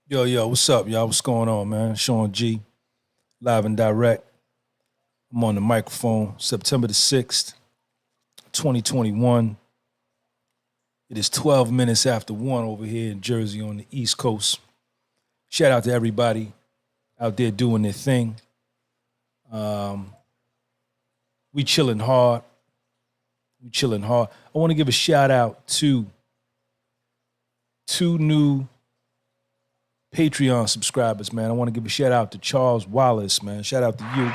Yo, what's up, y'all? What's going on, man? Sean G, live and direct. I'm on the microphone, September the 6th, 2021. It is 12 minutes after 1 over here in Jersey on the East Coast. Shout out to everybody out there doing their thing. We chilling hard. I want to give a shout out to two new Patreon subscribers, man. I want to give a shout out to Charles Wallace, man. Shout out to you.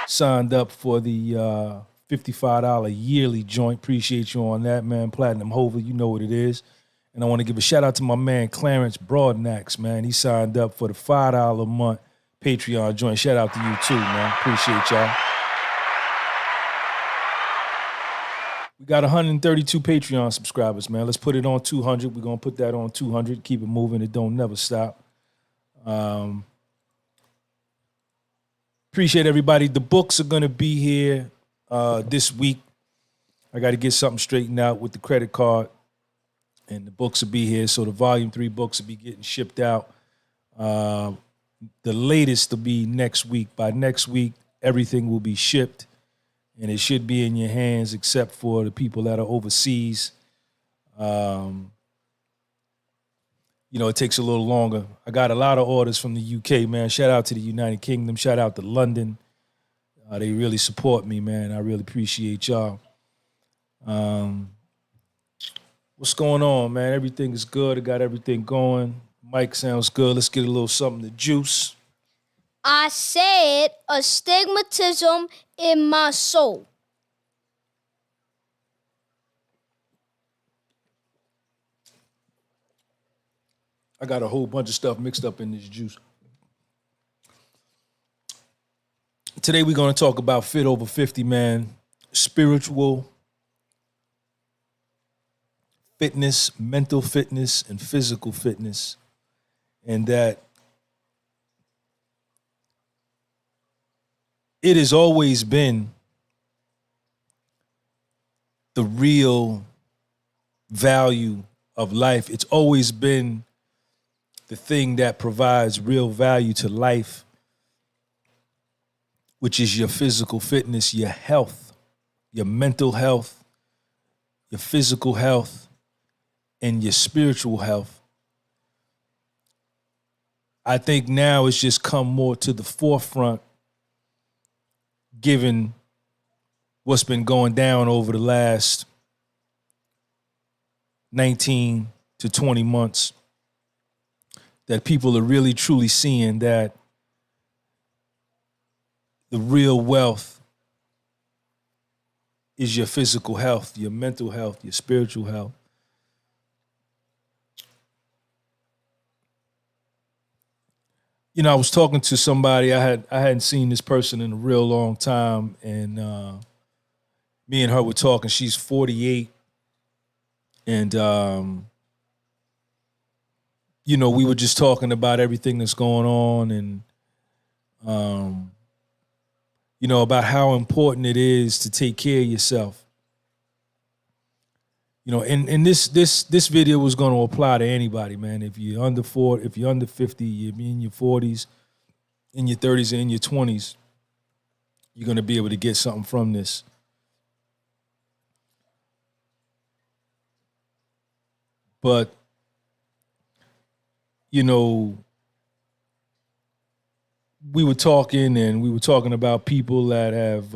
Signed up for the $55 yearly joint. Appreciate you on that, man. Platinum Hover, you know what it is. And I want to give a shout out to my man Clarence Broadnax, man. He signed up for the $5 a month Patreon joint. Shout out to you too, man. Appreciate y'all. We got 132 Patreon subscribers, man. Let's put it on 200. We're going to put that on 200. Keep it moving. It don't never stop. Appreciate everybody. The books are going to be here this week. I got to get something straightened out with the credit card. And the books will be here. So the volume 3 books will be getting shipped out. The latest will be next week. By next week, everything will be shipped. And it should be in your hands except for the people that are overseas. It takes a little longer. I got a lot of orders from the UK, man. Shout out to the United Kingdom. Shout out to London. They really support me, man. I really appreciate y'all. What's going on, man? Everything is good. I got everything going. Mic sounds good. Let's get a little something to juice. I said astigmatism in my soul. I got a whole bunch of stuff mixed up in this juice. Today we're going to talk about Fit Over 50, man. Spiritual fitness, mental fitness, and physical fitness. And that it has always been the real value of life. It's always been the thing that provides real value to life, which is your physical fitness, your health, your mental health, your physical health, and your spiritual health. I think now it's just come more to the forefront given what's been going down over the last 19 to 20 months, that people are really truly seeing that the real wealth is your physical health, your mental health, your spiritual health. I was talking to somebody. I hadn't seen this person in a real long time, and me and her were talking. She's 48, and we were just talking about everything that's going on, and about how important it is to take care of yourself. And this video was going to apply to anybody, man. If you're under 40, if you're under 50, you're in your 40s, in your 30s, and in your 20s, you're going to be able to get something from this. But, we were talking, and we were talking about people that have,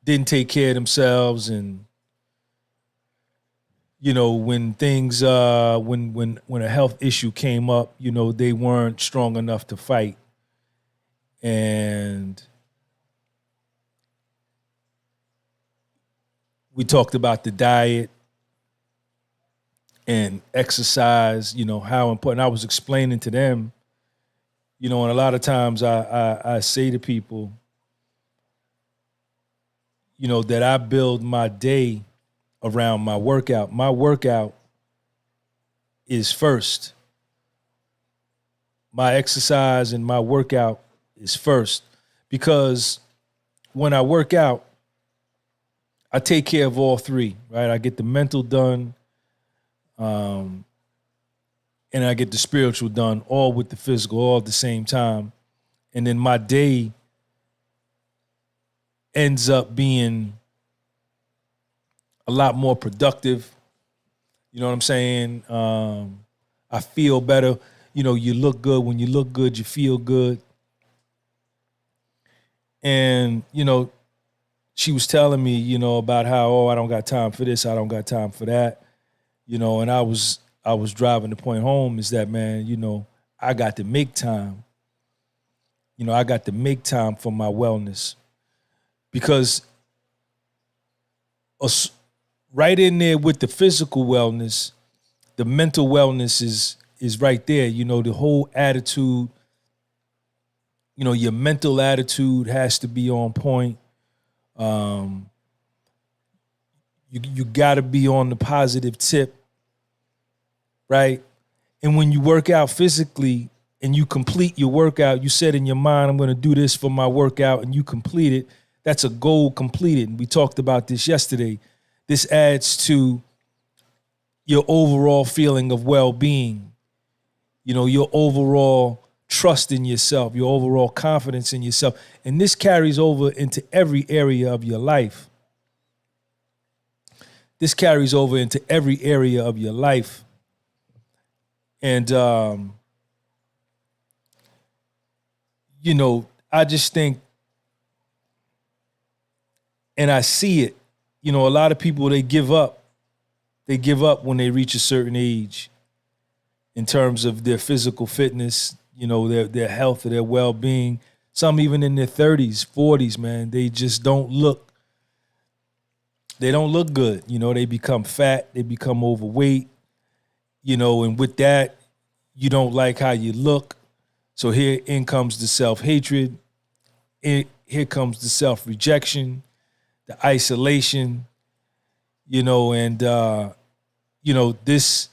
didn't take care of themselves, and when things when a health issue came up, they weren't strong enough to fight. And we talked about the diet and exercise, how important. I was explaining to them, and a lot of times I say to people, that I build my day around my workout. My workout is first. My exercise and my workout is first. Because when I work out, I take care of all three, right? I get the mental done, and I get the spiritual done, all with the physical, all at the same time. And then my day ends up being a lot more productive. You know what I'm saying? I feel better. You know, you look good. When you look good, you feel good. And, you know, she was telling me, you know, about how, oh, I don't got time for this, I don't got time for that. You know, and I was driving the point home is that, man, you know, I got to make time. You know, I got to make time for my wellness. Because right in there with the physical wellness, the mental wellness is right there. You know, the whole attitude, you know, your mental attitude has to be on point. You got to be on the positive tip, right? And when you work out physically and you complete your workout, you said in your mind, I'm going to do this for my workout, and you complete it. That's a goal completed. And we talked about this yesterday. This adds to your overall feeling of well-being, you know, your overall trust in yourself, your overall confidence in yourself. And this carries over into every area of your life. This carries over into every area of your life. And, you know, I just think, and I see it, you know, a lot of people, they give up. They give up when they reach a certain age in terms of their physical fitness, you know, their health or their well-being. Some even in their 30s, 40s, man, they just don't look good. You know, they become fat, they become overweight, you know, and with that, you don't like how you look. So here in comes the self-hatred. Here comes the self-rejection, the isolation, you know, and, you know, this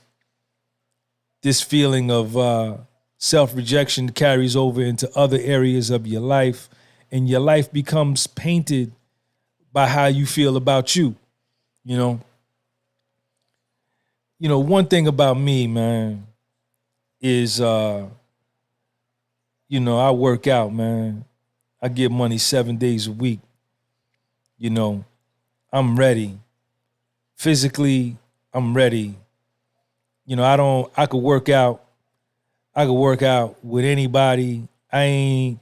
feeling of self-rejection carries over into other areas of your life, and your life becomes painted by how you feel about you, you know. You know, one thing about me, man, is, you know, I work out, man. I get money 7 days a week. You know, I'm ready. Physically, I'm ready. You know, I could work out with anybody. I ain't,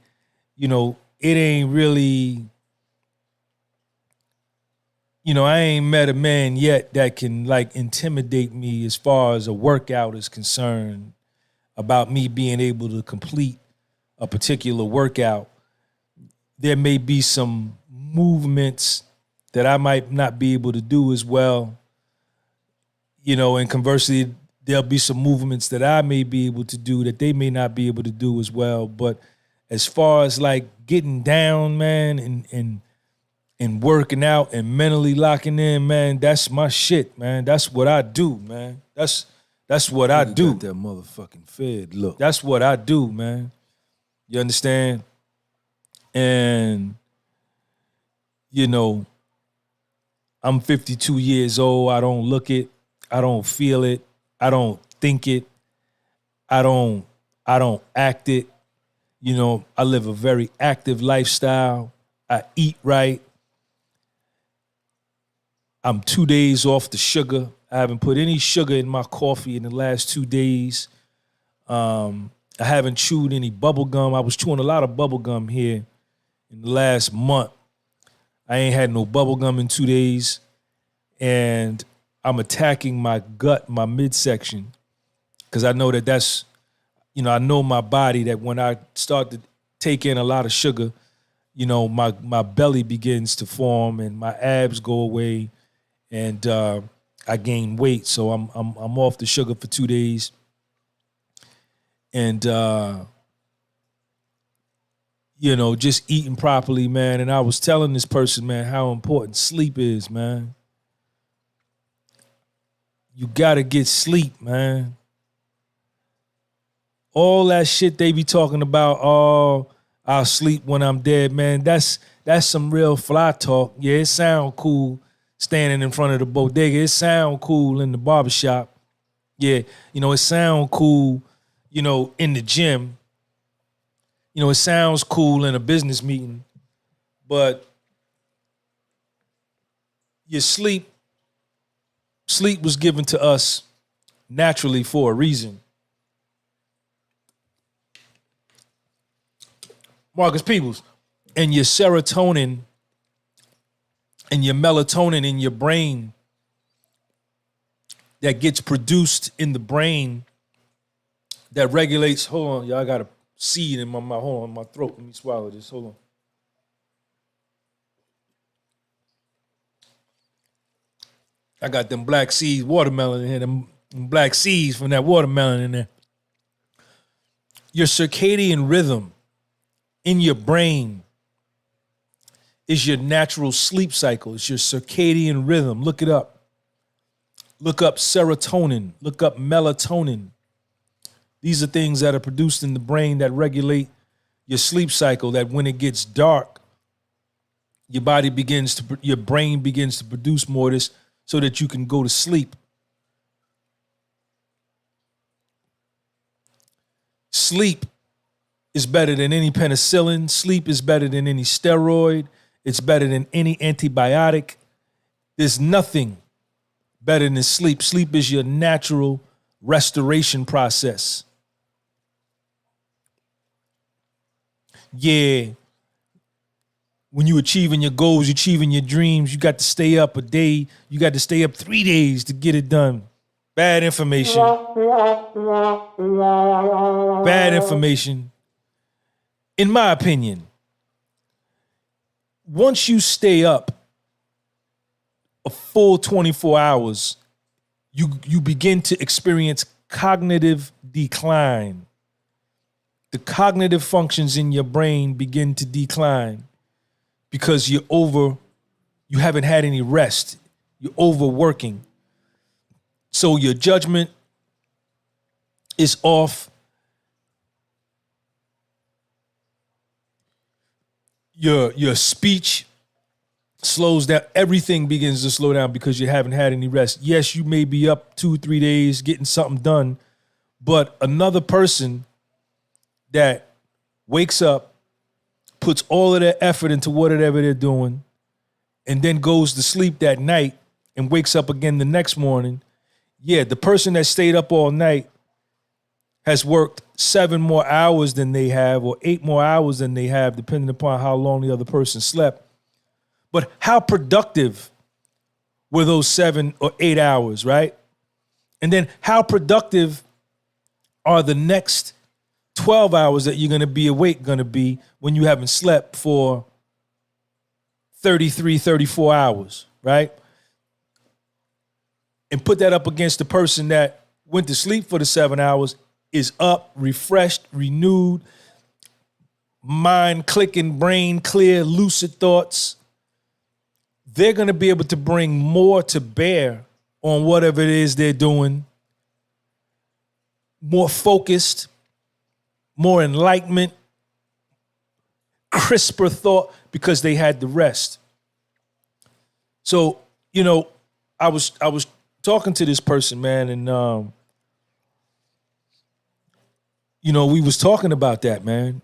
you know, it ain't really, you know, I ain't met a man yet that can like intimidate me as far as a workout is concerned, about me being able to complete a particular workout. There may be some movements that I might not be able to do as well, you know, and conversely, there'll be some movements that I may be able to do that they may not be able to do as well. But as far as like getting down, man, and working out and mentally locking in, man, that's my shit, man. That's what I do, man. That's what I do. Got that motherfucking Fed look. That's what I do, man. You understand? And, you know, I'm 52 years old. I don't look it. I don't feel it. I don't think it. I don't act it. You know, I live a very active lifestyle. I eat right. I'm 2 days off the sugar. I haven't put any sugar in my coffee in the last 2 days. I haven't chewed any bubble gum. I was chewing a lot of bubble gum here in the last month. I ain't had no bubble gum in 2 days. And I'm attacking my gut, my midsection, because I know that's, you know, I know my body that when I start to take in a lot of sugar, you know, my belly begins to form and my abs go away, and I gain weight. So I'm off the sugar for 2 days, and you know, just eating properly, man. And I was telling this person, man, how important sleep is, man. You gotta get sleep, man. All that shit they be talking about, oh, I'll sleep when I'm dead, man. That's some real fly talk. Yeah, it sound cool standing in front of the bodega. It sound cool in the barbershop. Yeah, it sound cool, in the gym. It sounds cool in a business meeting, but your sleep was given to us naturally for a reason. Marcus Peoples, and your serotonin and your melatonin in your brain that gets produced in the brain that regulates. Hold on, y'all, I got a seed in my mouth. Hold on, my throat. Let me swallow this. Hold on. I got them black seeds, watermelon in here, them black seeds from that watermelon in there. Your circadian rhythm in your brain is your natural sleep cycle. It's your circadian rhythm. Look it up. Look up serotonin. Look up melatonin. These are things that are produced in the brain that regulate your sleep cycle, that when it gets dark, your brain begins to produce more of this so that you can go to sleep. Sleep is better than any penicillin. Sleep is better than any steroid. It's better than any antibiotic. There's nothing better than sleep. Sleep is your natural restoration process. Yeah. When you achieving your goals, achieving your dreams, you got to stay up a day. You got to stay up 3 days to get it done. Bad information. Bad information. In my opinion, once you stay up a full 24 hours, you begin to experience cognitive decline. The cognitive functions in your brain begin to decline because you haven't had any rest. You're overworking. So your judgment is off. Your speech slows down. Everything begins to slow down because you haven't had any rest. Yes, you may be up 2-3 days getting something done, but another person that wakes up, puts all of their effort into whatever they're doing, and then goes to sleep that night and wakes up again the next morning. Yeah, the person that stayed up all night has worked 7 more hours than they have, or 8 more hours than they have, depending upon how long the other person slept. But how productive were those 7 or 8 hours, right? And then how productive are the next 12 hours that you're going to be awake going to be when you haven't slept for 33, 34 hours, right? And put that up against the person that went to sleep for the 7 hours, is up, refreshed, renewed, mind clicking, brain clear, lucid thoughts. They're going to be able to bring more to bear on whatever it is they're doing, more focused, more enlightenment, crisper thought, because they had the rest. So, I was talking to this person, man, and we was talking about that, man.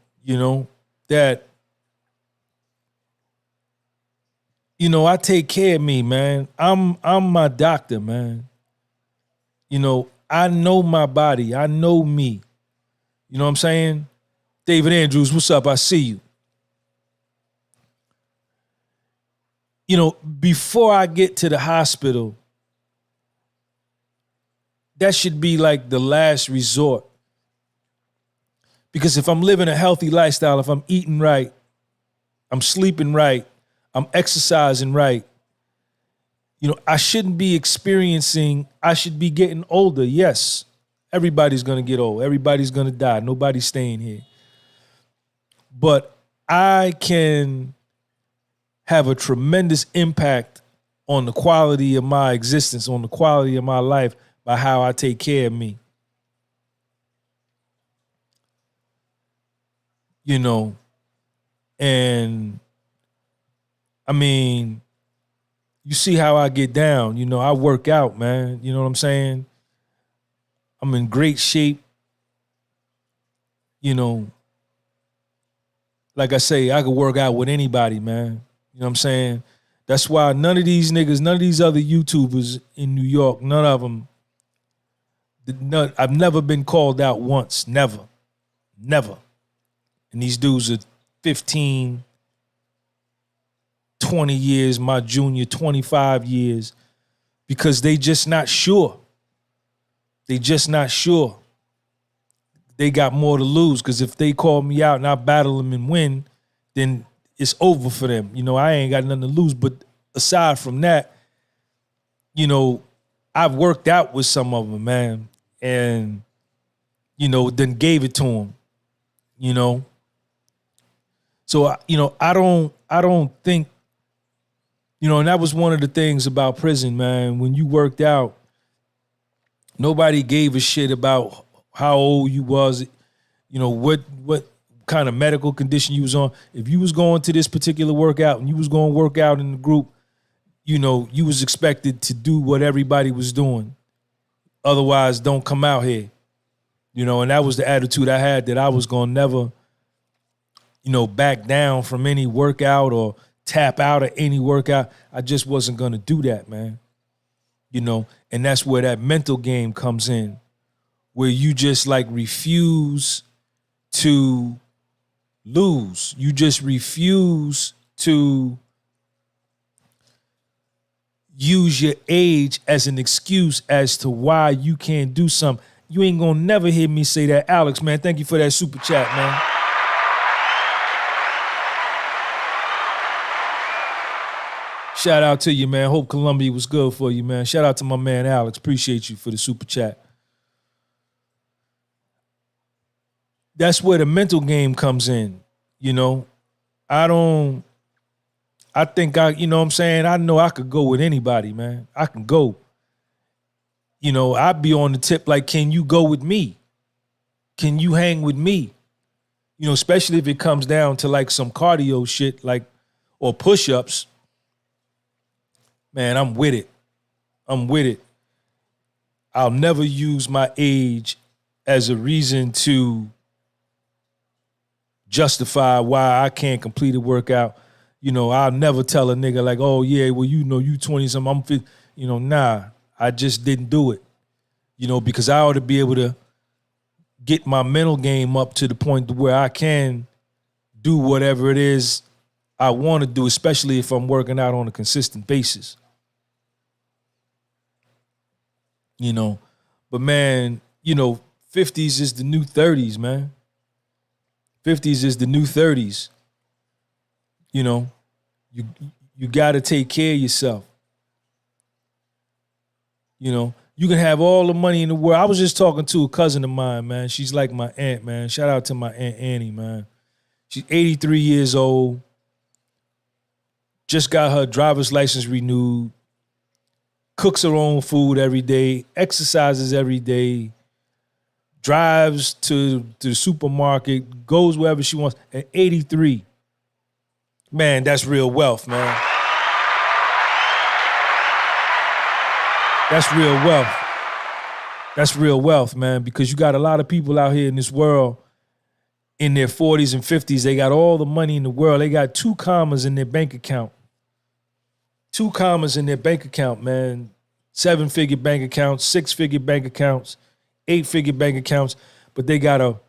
That I take care of me, man. I'm my doctor, man. I know my body. I know me. You know what I'm saying? David Andrews, what's up? I see you. Before I get to the hospital, that should be like the last resort. Because if I'm living a healthy lifestyle, if I'm eating right, I'm sleeping right, I'm exercising right, I shouldn't be I should be getting older. Yes, everybody's going to get old. Everybody's going to die. Nobody's staying here. But I can have a tremendous impact on the quality of my existence, on the quality of my life, by how I take care of me. And I mean, you see how I get down. You know, I work out, man. You know what I'm saying? I'm in great shape. You know, like I say, I could work out with anybody, man. You know what I'm saying? That's why none of these niggas, none of these other YouTubers in New York, none of them, I've never been called out once. Never. Never. And these dudes are 15, 20 years, my junior, 25 years, because they just not sure. They just not sure. They got more to lose, because if they call me out and I battle them and win, then it's over for them. You know, I ain't got nothing to lose. But aside from that, you know, I've worked out with some of them, man, and, you know, then gave it to them, you know. So, you know, I don't think, you know, and that was one of the things about prison, man. When you worked out, nobody gave a shit about how old you was, you know, what kind of medical condition you was on. If you was going to this particular workout and you was going to work out in the group, you know, you was expected to do what everybody was doing. Otherwise, don't come out here. You know, and that was the attitude I had, that I was going to never, you know, back down from any workout or tap out of any workout. I just wasn't going to do that, man. You know, and that's where that mental game comes in, where you just like refuse to lose. You just refuse to use your age as an excuse as to why you can't do something. You ain't gonna never hear me say that. Alex, man, thank you for that super chat, man. Shout out to you, man. Hope Columbia was good for you, man. Shout out to my man, Alex. Appreciate you for the super chat. That's where the mental game comes in, you know. I think you know what I'm saying? I know I could go with anybody, man. I can go. You know, I'd be on the tip like, can you go with me? Can you hang with me? You know, especially if it comes down to like some cardio shit, like, or push-ups. Man, I'm with it. I'm with it. I'll never use my age as a reason to justify why I can't complete a workout. You know, I'll never tell a nigga like, oh yeah, well, you know, you 20-something, I'm 50. You know, nah, I just didn't do it. You know, because I ought to be able to get my mental game up to the point where I can do whatever it is I want to do, especially if I'm working out on a consistent basis. You know, but man, you know, 50s is the new 30s, man. 50s is the new 30s. You know, you got to take care of yourself. You know, you can have all the money in the world. I was just talking to a cousin of mine, man. She's like my aunt, man. Shout out to my Aunt Annie, man. She's 83 years old. Just got her driver's license renewed. Cooks her own food every day. Exercises every day. Drives to the supermarket. Goes wherever she wants. At 83. Man, that's real wealth, man. That's real wealth. That's real wealth, man, because you got a lot of people out here in this world in their 40s and 50s. They got all the money in the world. They got 2 commas in their bank account. 2 commas in their bank account, man. 7-figure bank accounts, 6-figure bank accounts, 8-figure bank accounts, but they got a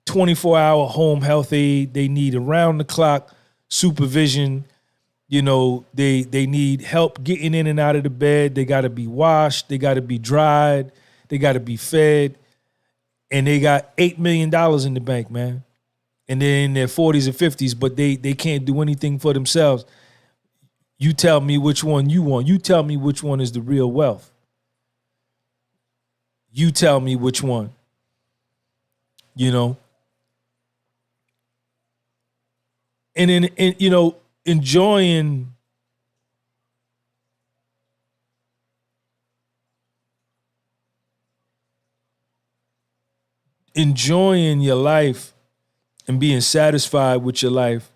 24-hour home health aide. They need around-the-clock supervision. You know, they need help getting in and out of the bed. They got to be washed. They got to be dried. They got to be fed. And they got $8 million in the bank, man. And they're in their 40s and 50s, but they can't do anything for themselves. You tell me which one you want. You tell me which one is the real wealth. You tell me which one. You know? And in you know, enjoying your life and being satisfied with your life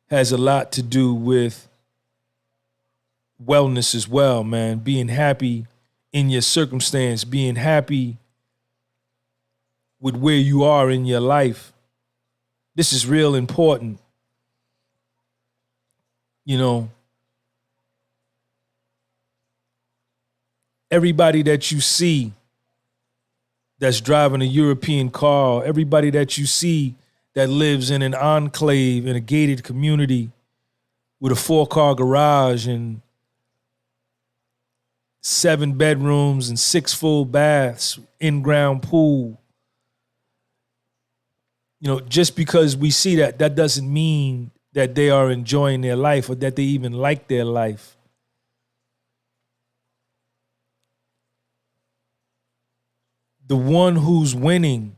has a lot to do with wellness as well, man. Being happy in your circumstance, being happy with where you are in your life. This is real important. You know, everybody that you see that's driving a European car, everybody that you see that lives in an enclave, in a gated community with a 4-car garage and 7 bedrooms and 6 full baths, in-ground pool. You know, just because we see that, that doesn't mean that they are enjoying their life or that they even like their life. The one who's winning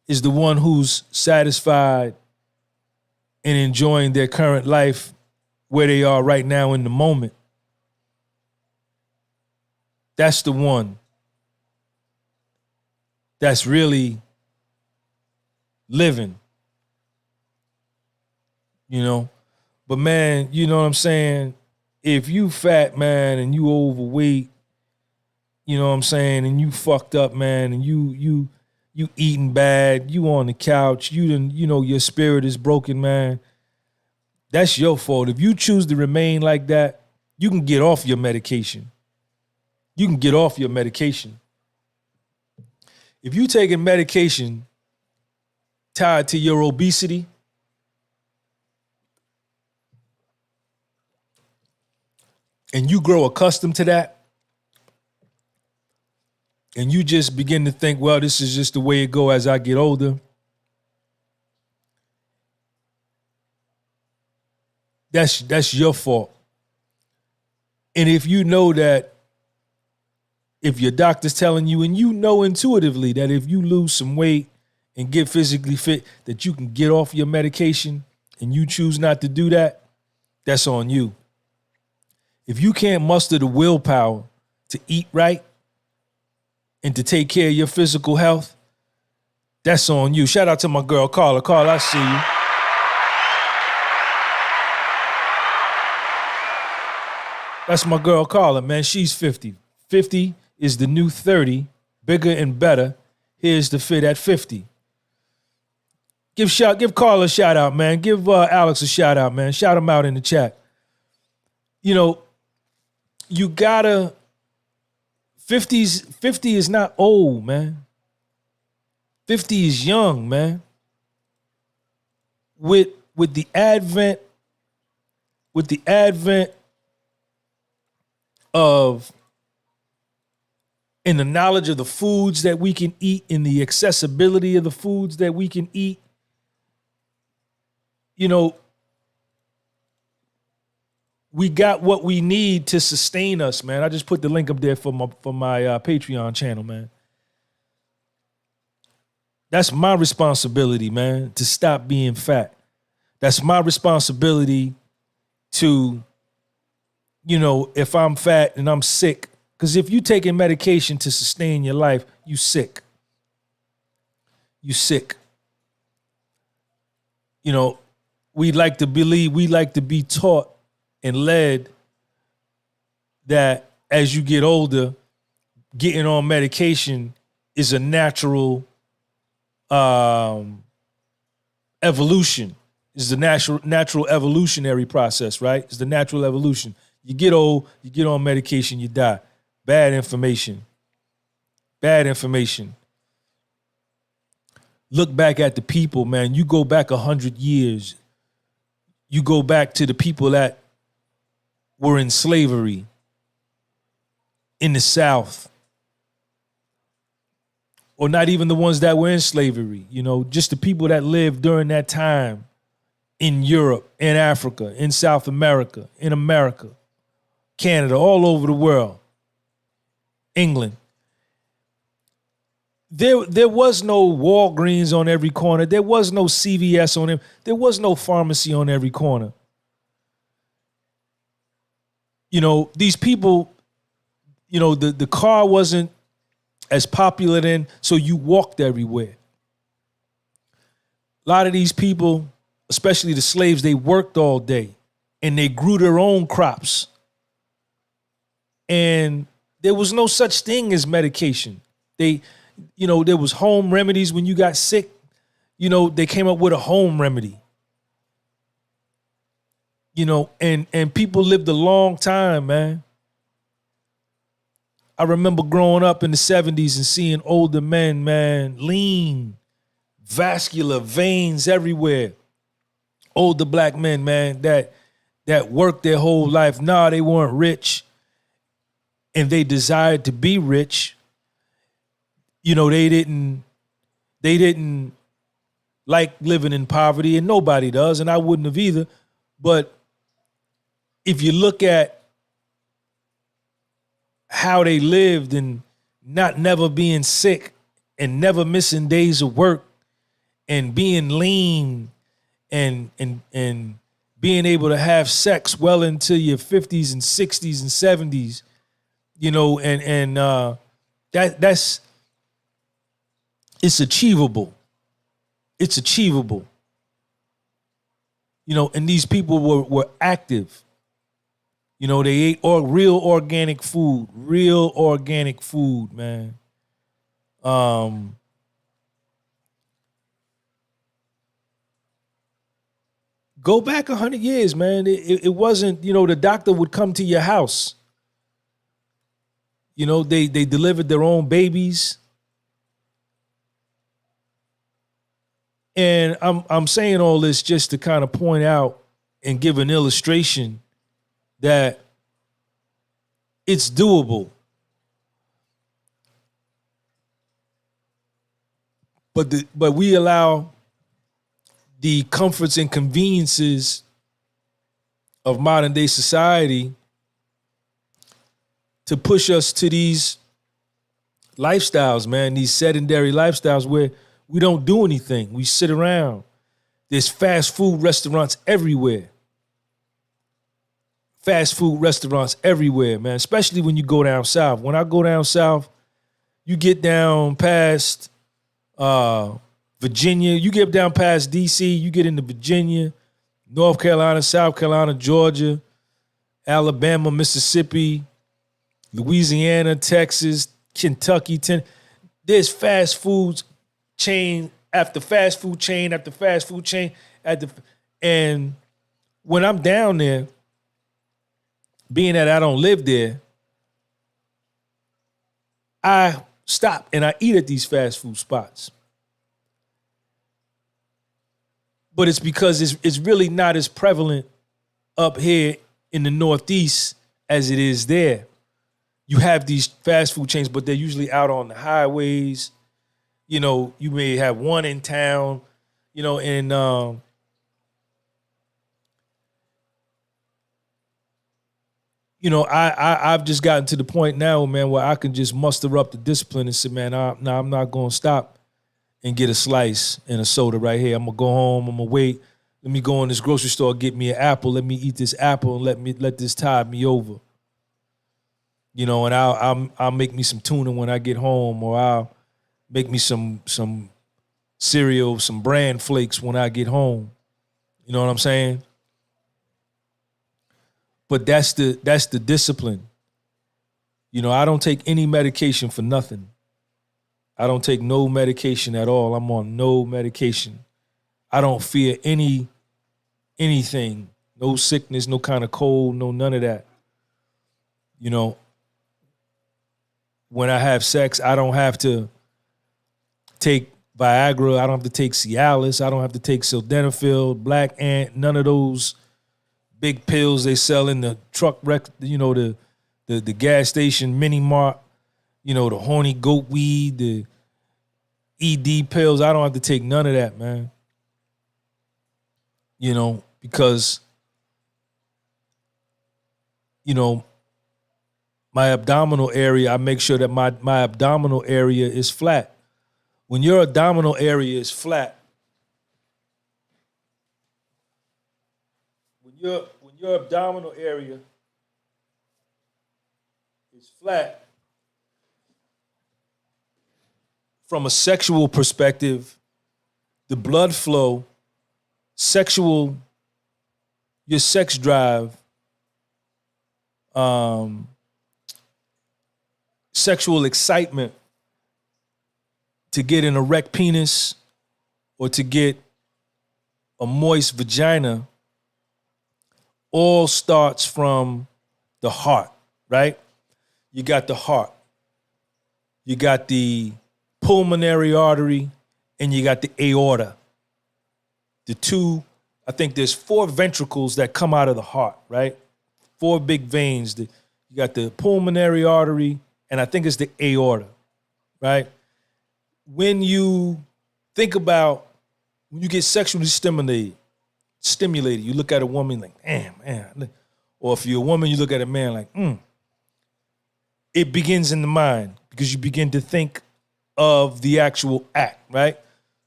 is the one who's satisfied and enjoying their current life where they are right now in the moment. That's the one that's really living, you know. But man, you know what I'm saying? If you fat, man, and you overweight, you know what I'm saying, and you fucked up, man, and you eating bad, you on the couch, you know, your spirit is broken, man, that's your fault. If you choose to remain like that, you can get off your medication. You can get off your medication. If you taking medication tied to your obesity, and you grow accustomed to that, and you just begin to think, well, this is just the way it go as I get older, that's your fault. And if you know that, if your doctor's telling you, and you know intuitively that if you lose some weight and get physically fit, that you can get off your medication, and you choose not to do that, that's on you. If you can't muster the willpower to eat right and to take care of your physical health, that's on you. Shout out to my girl, Carla. Carla, I see you. That's my girl, Carla, man. She's 50. 50 is the new 30, bigger and better. Here's the fit at 50. Give Carla a shout out, man. Give Alex a shout out, man. Shout him out in the chat. You know, you gotta, 50 is not old, man. 50 is young, man. With the advent of, and the knowledge of the foods that we can eat, and the accessibility of the foods that we can eat, you know, we got what we need to sustain us, man. I just put the link up there for my Patreon channel, man. That's my responsibility, man, to stop being fat. That's my responsibility to, you know, if I'm fat and I'm sick, because if you taking medication to sustain your life, you sick. You sick. You know, we like to be taught and led that as you get older, getting on medication is a natural evolution. Is the natural evolutionary process, right? It's the natural evolution. You get old, you get on medication, you die. Bad information. Bad information. Look back at the people, man. You go back 100 years. You go back to the people that were in slavery in the South. Or not even the ones that were in slavery. You know, just the people that lived during that time in Europe, in Africa, in South America, in America, Canada, all over the world. England. There was no Walgreens on every corner. There was no CVS on them. There was no pharmacy on every corner. You know, these people, you know, the car wasn't as popular then, so you walked everywhere. A lot of these people, especially the slaves, they worked all day. and they grew their own crops. And there was no such thing as medication. There was home remedies when you got sick. They came up with a home remedy. And people lived a long time, man. I remember growing up in the 70s and seeing older men, man, lean, vascular veins everywhere. Older black men, man, that worked their whole life. Nah, they weren't rich. And they desired to be rich. They didn't like living in poverty, and nobody does, and I wouldn't have either. But if you look at how they lived and never being sick and never missing days of work and being lean and being able to have sex well into your 50s and 60s and 70s, that's it's achievable. It's achievable. And these people were active. They ate real organic food, man. Go back 100 years, man. It wasn't, the doctor would come to your house. They delivered their own babies. And I'm saying all this just to kind of point out and give an illustration that it's doable. But we allow the comforts and conveniences of modern day society to push us to these lifestyles, man, these sedentary lifestyles where we don't do anything. We sit around. There's fast food restaurants everywhere. Fast food restaurants everywhere, man, especially when you go down south. When I go down south, you get down past Virginia, you get down past DC, you get into Virginia, North Carolina, South Carolina, Georgia, Alabama, Mississippi, Louisiana, Texas, Kentucky. There's fast food chain after fast food chain after fast food chain. And when I'm down there, being that I don't live there, I stop and I eat at these fast food spots. But it's because it's really not as prevalent up here in the Northeast as it is there. You have these fast food chains, but they're usually out on the highways. You may have one in town, and I've just gotten to the point now, man, where I can just muster up the discipline and say, man, I'm not going to stop and get a slice and a soda right here. I'm going to go home. I'm going to wait. Let me go in this grocery store, get me an apple. Let me eat this apple and let this tide me over. And I'll make me some tuna when I get home, or I'll make me some cereal, some bran flakes when I get home. You know what I'm saying? But that's the discipline. I don't take any medication for nothing. I don't take no medication at all. I'm on no medication. I don't fear anything. No sickness, no kind of cold, no none of that. When I have sex, I don't have to take Viagra. I don't have to take Cialis. I don't have to take Sildenafil, Black Ant, none of those big pills they sell in the truck the gas station, mini mart, the horny goat weed, the ED pills. I don't have to take none of that, man. Because, my abdominal area, I make sure that my abdominal area is flat. When your abdominal area is flat, when your abdominal area is flat, from a sexual perspective, the blood flow, sexual your sex drive, sexual excitement to get an erect penis or to get a moist vagina all starts from the heart, right? You got the heart. You got the pulmonary artery and you got the aorta. The two, I think there's 4 ventricles that come out of the heart, right? 4 big veins. You got the pulmonary artery and I think it's the aorta, right? When you think about, when you get sexually stimulated, you look at a woman like, damn, man. Or if you're a woman, you look at a man like, It begins in the mind because you begin to think of the actual act, right?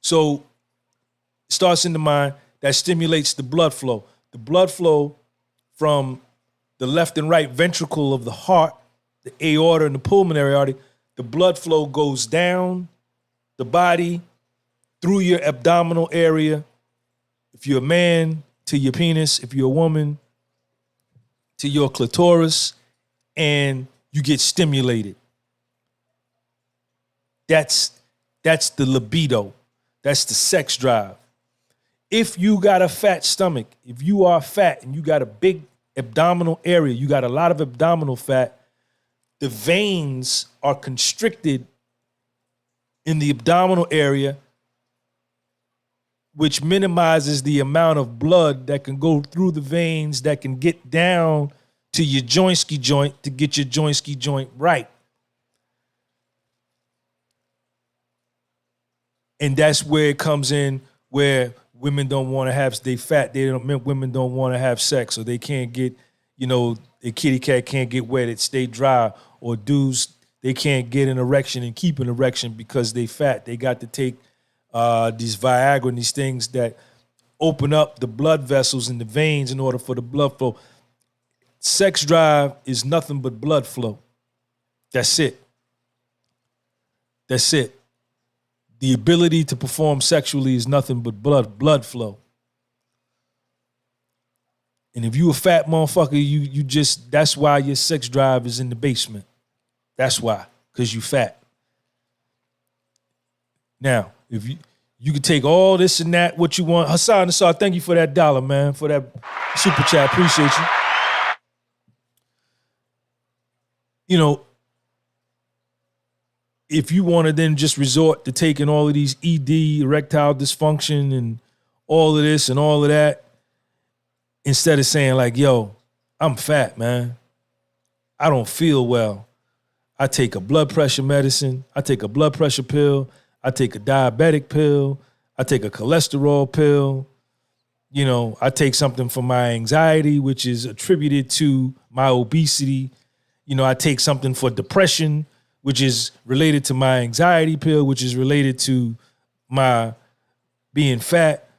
So it starts in the mind, that stimulates the blood flow. The blood flow from the left and right ventricle of the heart, the aorta and the pulmonary artery, the blood flow goes down the body through your abdominal area. If you're a man, to your penis. If you're a woman, to your clitoris, and you get stimulated. That's the libido. That's the sex drive. If you got a fat stomach, if you are fat and you got a big abdominal area, you got a lot of abdominal fat, the veins are constricted in the abdominal area, which minimizes the amount of blood that can go through the veins that can get down to your jointski joint to get your jointski joint right. And that's where it comes in, where women don't want to have, they fat, women don't want to have sex, or they can't get, the kitty cat can't get wet, it stay dry, or dudes, they can't get an erection and keep an erection because they fat. They got to take these Viagra and these things that open up the blood vessels and the veins in order for the blood flow. Sex drive is nothing but blood flow. That's it. That's it. The ability to perform sexually is nothing but blood flow. And if you a fat motherfucker, you just, that's why your sex drive is in the basement. That's why, because you fat. Now, if you can take all this and that, what you want. Hassan Nassar, thank you for that $1, man, for that super chat. Appreciate you. If you want to then just resort to taking all of these ED, erectile dysfunction, and all of this and all of that, instead of saying like, yo, I'm fat, man. I don't feel well. I take a blood pressure medicine. I take a blood pressure pill. I take a diabetic pill. I take a cholesterol pill. I take something for my anxiety, which is attributed to my obesity. I take something for depression, which is related to my anxiety pill, which is related to my being fat.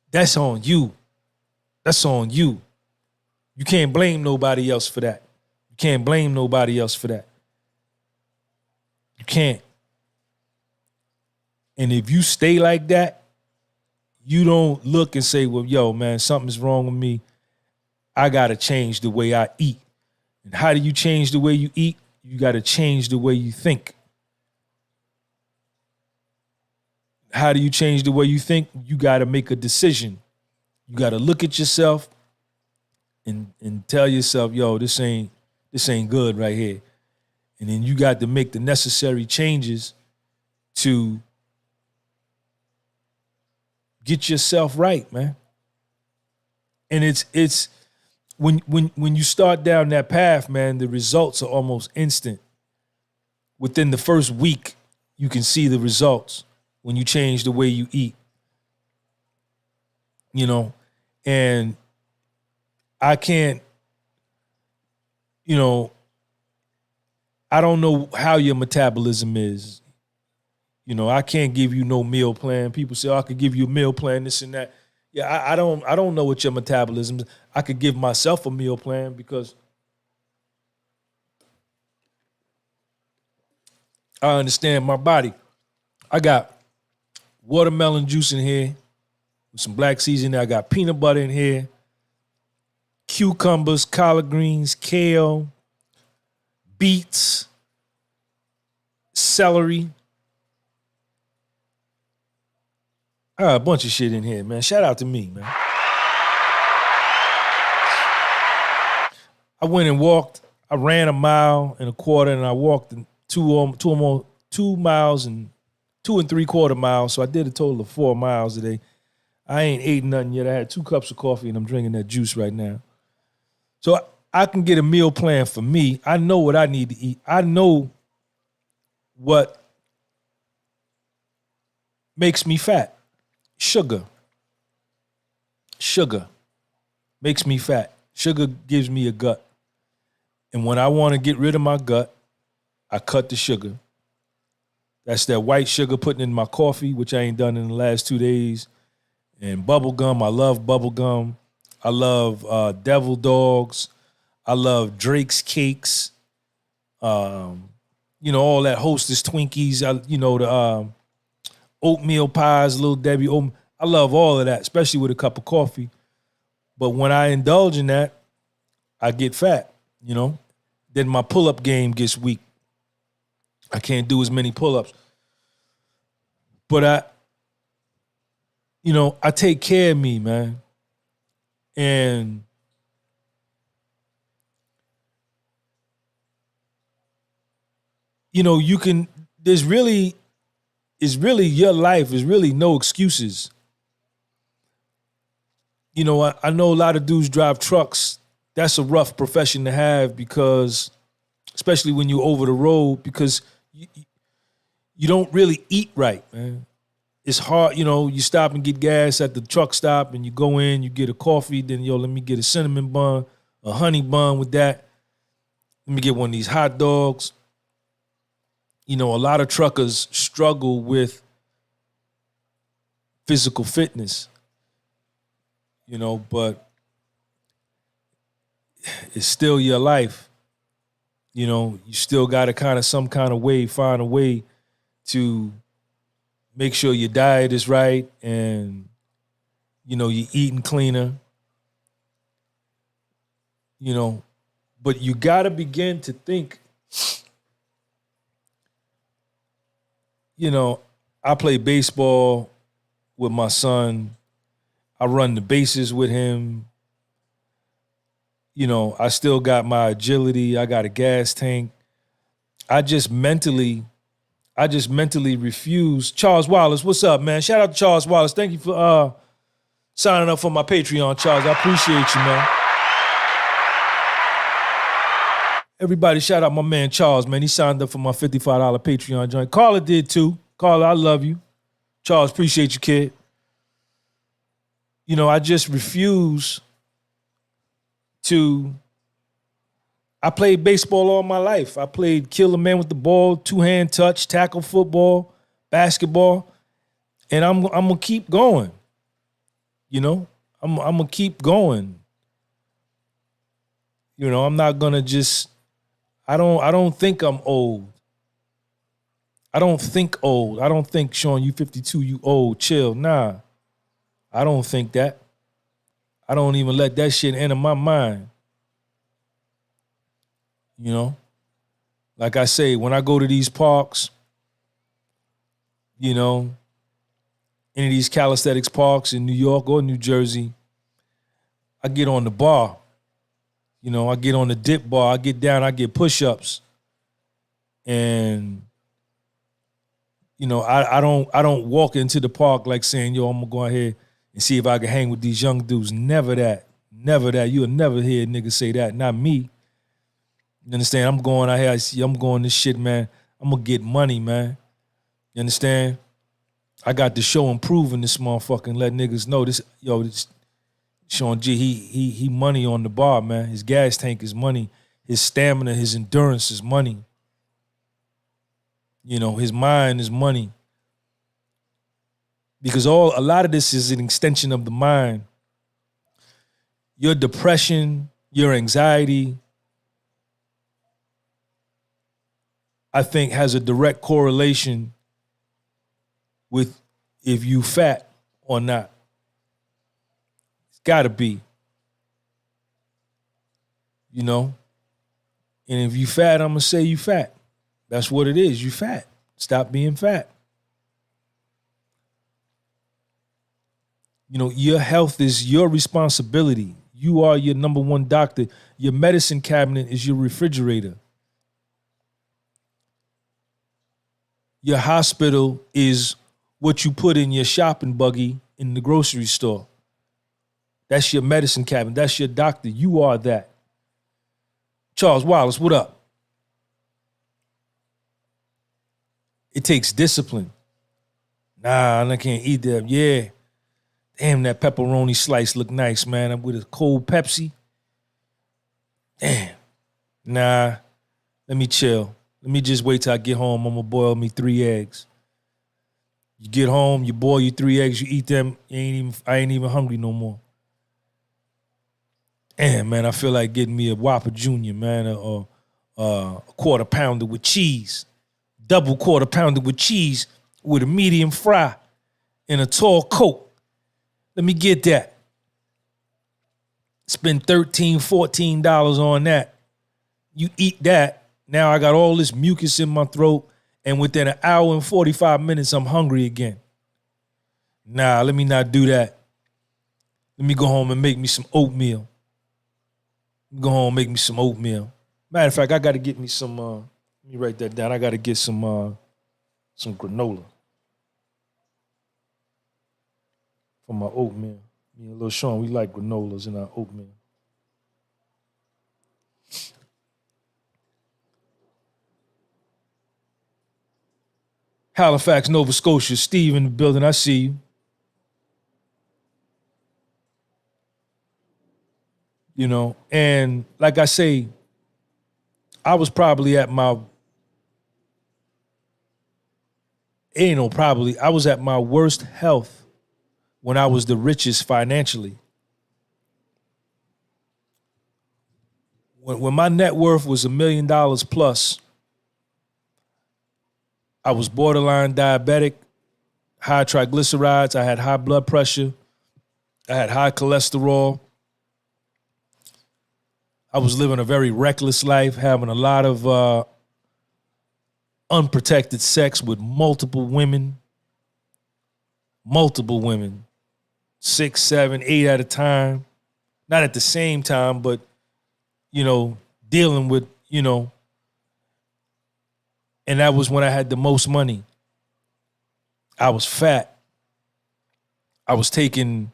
That's on you. That's on you. You can't blame nobody else for that. You can't blame nobody else for that. You can't. And if you stay like that, you don't look and say, well, yo, man, something's wrong with me. I got to change the way I eat. And how do you change the way you eat? You got to change the way you think. How do you change the way you think? You got to make a decision. You got to look at yourself and tell yourself, yo, this ain't good right here. And then you got to make the necessary changes to get yourself right, man. And it's when you start down that path, man, the results are almost instant. Within the first week, you can see the results when you change the way you eat. And I can't, I don't know how your metabolism is. I can't give you no meal plan. People say, I could give you a meal plan, this and that. Yeah, I don't know what your metabolism is. I could give myself a meal plan because I understand my body. I got watermelon juice in here with some black seasoning. I got peanut butter in here, cucumbers, collard greens, kale, beets, celery. I got a bunch of shit in here, man. Shout out to me, man. I went and walked. I ran 1.25 miles, and I walked 2 miles and 2 3/4 miles. So I did a total of 4 miles today. I ain't ate nothing yet. I had 2 cups of coffee, and I'm drinking that juice right now. So I can get a meal plan for me. I know what I need to eat. I know what makes me fat. Sugar. Sugar makes me fat. Sugar gives me a gut. And when I want to get rid of my gut, I cut the sugar. That's that white sugar putting in my coffee, which I ain't done in the last 2 days. And bubble gum. I love bubble gum. I love devil dogs. I love Drake's cakes. All that Hostess Twinkies. The oatmeal pies, Little Debbie. I love all of that, especially with a cup of coffee. But when I indulge in that, I get fat, Then my pull-up game gets weak. I can't do as many pull-ups. But I take care of me, man. And it's really your life. There's really no excuses. I know a lot of dudes drive trucks. That's a rough profession to have because, especially when you're over the road, because you don't really eat right, man. It's hard, you stop and get gas at the truck stop and you go in, you get a coffee, then, let me get a cinnamon bun, a honey bun with that. Let me get one of these hot dogs. A lot of truckers struggle with physical fitness, but it's still your life. You still got to find a way to make sure your diet is right and, you're eating cleaner, but you got to begin to think, I play baseball with my son. I run the bases with him. I still got my agility. I got a gas tank. I just mentally refuse. Charles Wallace, what's up, man? Shout out to Charles Wallace. Thank you for signing up for my Patreon, Charles. I appreciate you, man. Everybody shout out my man Charles, man. He signed up for my $55 Patreon joint. Carla did too. Carla, I love you. Charles, appreciate you, kid. I just refuse to. I played baseball all my life. I played kill a man with the ball, 2-hand touch, tackle football, basketball, and I'm gonna keep going. I'm gonna keep going. I'm not gonna just. I don't think I'm old. I don't think old. I don't think, Sean, you 52, you old. Chill. Nah. I don't think that. I don't even let that shit enter my mind. Like I say, when I go to these parks, any of these calisthenics parks in New York or New Jersey, I get on the bar. I get on the dip bar. I get down, I get push-ups. And, I don't walk into the park like saying, I'm gonna go ahead and see if I can hang with these young dudes. Never that. Never that. You'll never hear a nigga say that. Not me. You understand? I'm going out here. I'm going this shit, man. I'm gonna get money, man. You understand? I got the show improving this motherfucker and let niggas know this. This Sean G, he money on the bar, man. His gas tank is money. His stamina, his endurance is money. His mind is money. Because a lot of this is an extension of the mind. Your depression, your anxiety, I think has a direct correlation with if you fat or not. Gotta be. You know? And if you fat, I'm gonna say you fat. That's what it is. You fat. Stop being fat. You know, your health is your responsibility. You are your number one doctor. Your medicine cabinet is your refrigerator. Your hospital is what you put in your shopping buggy in the grocery store. That's your medicine cabinet. That's your doctor. You are that. Charles Wallace, what up? It takes discipline. Nah, I can't eat that. Yeah. Damn, that pepperoni slice look nice, man. I'm with a cold Pepsi. Damn. Nah, let me chill. Let me just wait till I get home. I'm gonna boil me 3 eggs. You get home, you boil your 3 eggs, you eat them. I ain't even hungry no more. Damn, man, I feel like getting me a Whopper Jr., man, or a quarter pounder with cheese. Double quarter pounder with cheese with a medium fry and a tall Coke. Let me get that. Spend $13, $14 on that. You eat that. Now I got all this mucus in my throat, and within an hour and 45 minutes, I'm hungry again. Nah, let me not do that. Let me go home and make me some oatmeal. Go home and make me some oatmeal. Matter of fact, I got to get me some, let me write that down. I got to get some granola for my oatmeal. Me and Lil Sean, we like granolas in our oatmeal. Halifax, Nova Scotia. Steve in the building. I see you. You know, and like I say, I was probably at my, I was at my worst health when I was the richest financially. When my net worth was $1 million plus, I was borderline diabetic, high triglycerides, I had high blood pressure, I had high cholesterol. I was living a very reckless life, having a lot of unprotected sex with multiple women, 6, 7, 8 at a time. Not at the same time, but, you know, dealing with, you know, and that was when I had the most money. I was fat. I was taking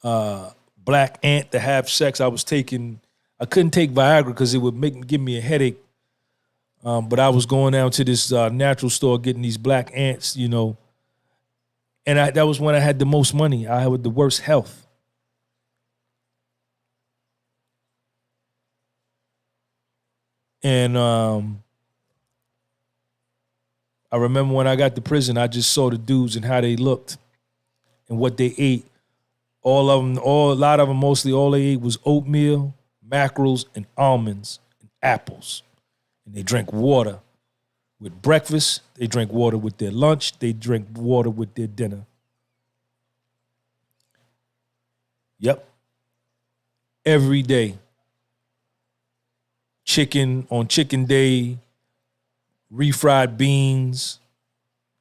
black ant to have sex. I couldn't take Viagra because it would give me a headache. But I was going down to this natural store getting these black ants, you know. And that was when I had the most money. I had the worst health. And I remember when I got to prison, I just saw the dudes and how they looked and what they ate. A lot of them, mostly all they ate was oatmeal, mackerels, and almonds and apples. And they drank water with breakfast. They drank water with their lunch. They drank water with their dinner. Yep. Every day. Chicken on chicken day, refried beans.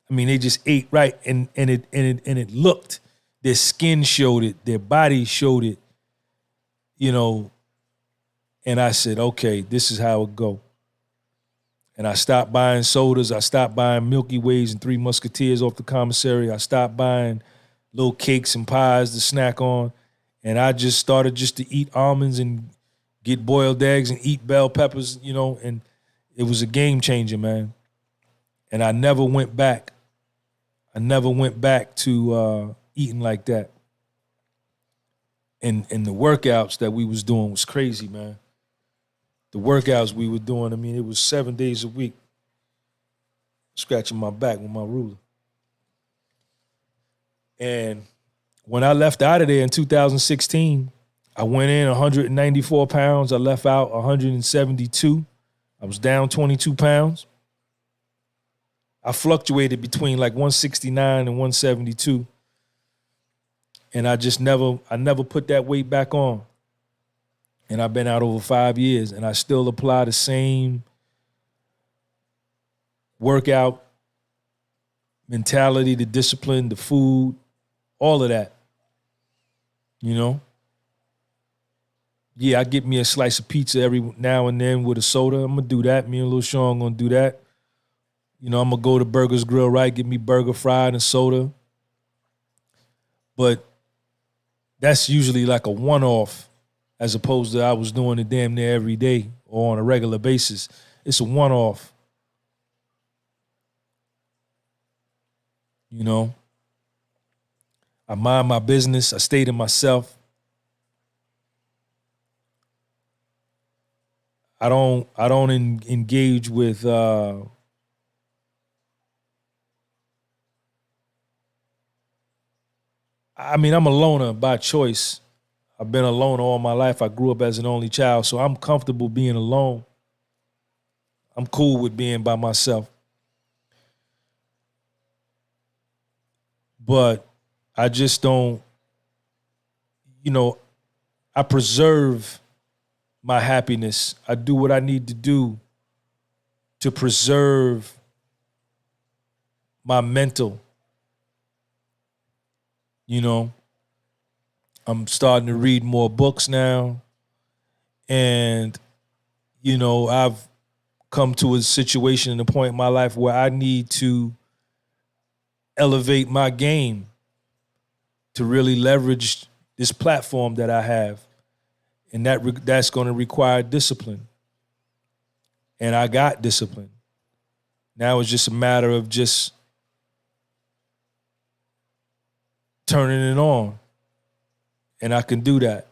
I mean, they just ate right, and it looked. Their skin showed it. Their body showed it. You know. And I said, okay, this is how it go. And I stopped buying sodas. I stopped buying Milky Ways and Three Musketeers off the commissary. I stopped buying little cakes and pies to snack on. And I just started just to eat almonds and get boiled eggs and eat bell peppers, you know, and it was a game changer, man. And I never went back. I never went back to eating like that. And the workouts that we was doing was crazy, man. The workouts we were doing, I mean, it was 7 days a week. Scratching my back with my ruler. And when I left out of there in 2016, I went in 194 pounds. I left out 172. I was down 22 pounds. I fluctuated between like 169 and 172. And I never put that weight back on. And I've been out over 5 years, and I still apply the same workout mentality, the discipline, the food, all of that. You know? Yeah, I get me a slice of pizza every now and then with a soda. I'm going to do that. Me and Lil Sean going to do that. You know, I'm going to go to Burgers Grill, right? Get me burger, fried, and soda. But that's usually like a one-off as opposed to I was doing it damn near every day or on a regular basis. It's a one-off. You know? I mind my business. I stay to myself. I don't engage with I mean, I'm a loner by choice. I've been a loner all my life. I grew up as an only child, so I'm comfortable being alone. I'm cool with being by myself. But I just don't, you know, I preserve my happiness. I do what I need to do to preserve my mental. You know, I'm starting to read more books now. And, you know, I've come to a situation and a point in my life where I need to elevate my game to really leverage this platform that I have. And that's going to require discipline. And I got discipline. Now it's just a matter of just turning it on. And I can do that.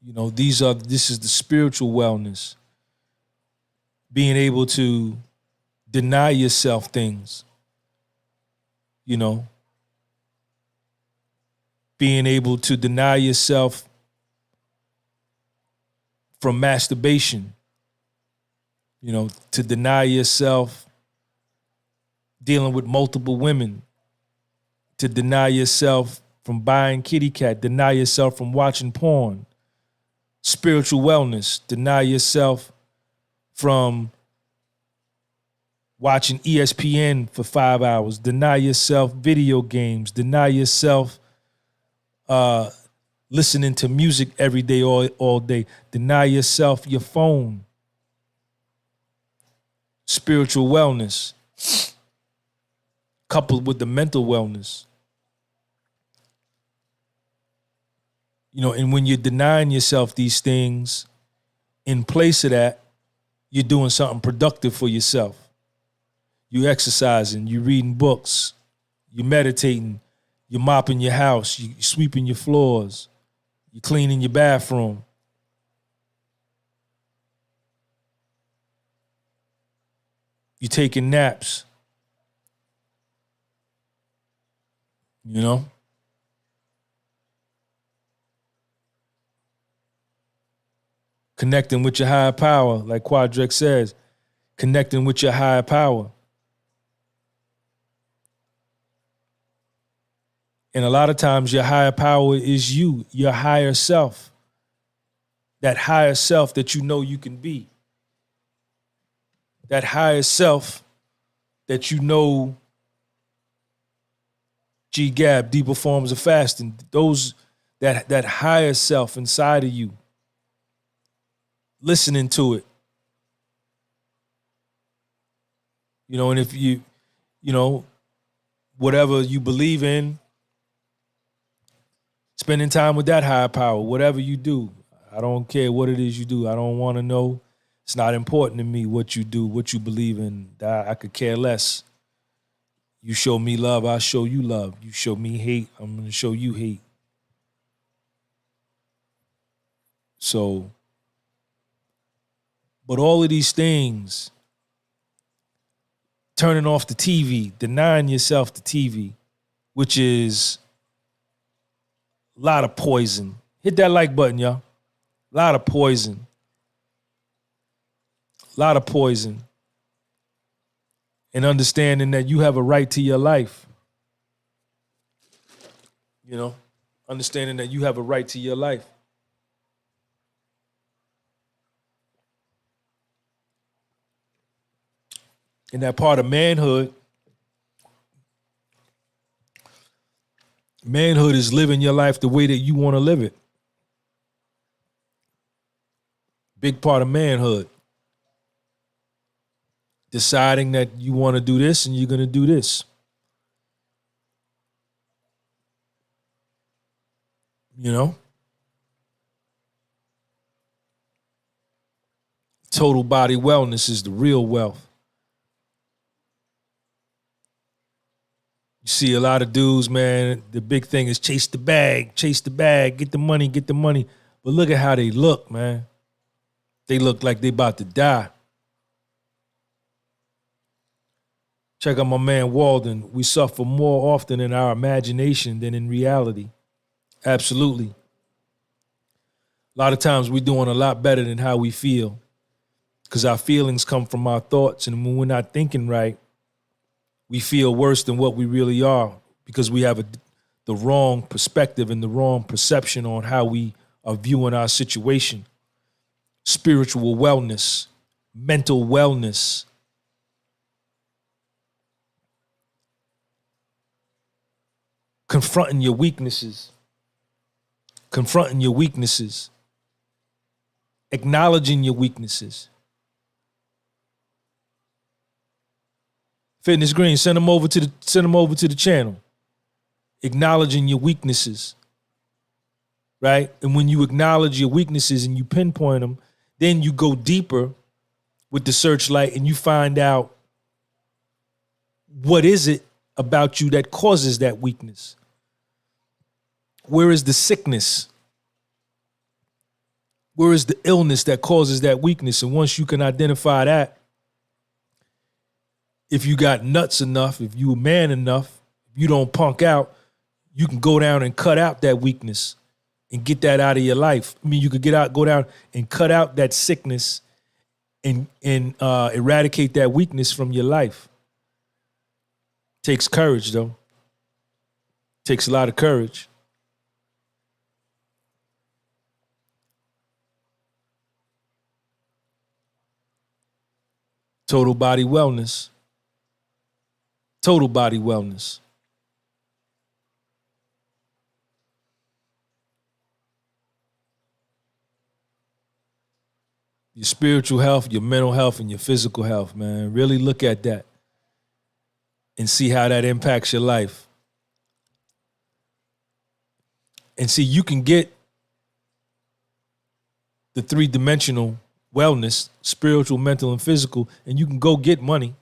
You know, this is the spiritual wellness. Being able to deny yourself things. You know, being able to deny yourself from masturbation. You know, to deny yourself dealing with multiple women. To deny yourself from buying kitty cat. Deny yourself from watching porn. Spiritual wellness. Deny yourself from watching ESPN for 5 hours. Deny yourself video games. Deny yourself listening to music every day, all day. Deny yourself your phone. Spiritual wellness coupled with the mental wellness. You know, and when you're denying yourself these things, in place of that, you're doing something productive for yourself. You're exercising, you're reading books, you're meditating, you're mopping your house, you're sweeping your floors, you're cleaning your bathroom. You're taking naps. You know? Connecting with your higher power, like Quadrex says. Connecting with your higher power. And a lot of times your higher power is you, your higher self. That higher self that you know you can be. That higher self that you know, G-Gab, deeper forms of fasting. That higher self inside of you. Listening to it. You know, and if you know, whatever you believe in, spending time with that higher power, whatever you do. I don't care what it is you do. I don't want to know. It's not important to me what you do, what you believe in. I could care less. You show me love, I'll show you love. You show me hate, I'm going to show you hate. So, but all of these things, turning off the TV, denying yourself the TV, which is a lot of poison. Hit that like button, y'all. A lot of poison. A lot of poison. And understanding that you have a right to your life. You know, understanding that you have a right to your life. And that part of manhood is living your life the way that you want to live it. Big part of manhood. Deciding that you want to do this and you're going to do this. You know? Total body wellness is the real wealth. You see a lot of dudes, man, the big thing is chase the bag, get the money. But look at how they look, man. They look like they about to die. Check out my man Walden. We suffer more often in our imagination than in reality. Absolutely. A lot of times we're doing a lot better than how we feel because our feelings come from our thoughts. And when we're not thinking right, we feel worse than what we really are because we have the wrong perspective and the wrong perception on how we are viewing our situation. Spiritual wellness, mental wellness. Confronting your weaknesses. Acknowledging your weaknesses. Fitness Green, send them over to the channel. Acknowledging your weaknesses. Right? And when you acknowledge your weaknesses and you pinpoint them, then you go deeper with the searchlight and you find out what is it about you that causes that weakness? Where is the sickness? Where is the illness that causes that weakness? And once you can identify that, if you got nuts enough, if you a man enough, if you don't punk out, you can go down and cut out that weakness and get that out of your life. I mean, you could go down and cut out that sickness and eradicate that weakness from your life. Takes courage, though. Takes a lot of courage. Total body wellness. Total body wellness. Your spiritual health, your mental health, and your physical health, man. Really look at that and see how that impacts your life. And see, you can get the three-dimensional wellness, spiritual, mental, and physical, and you can go get money.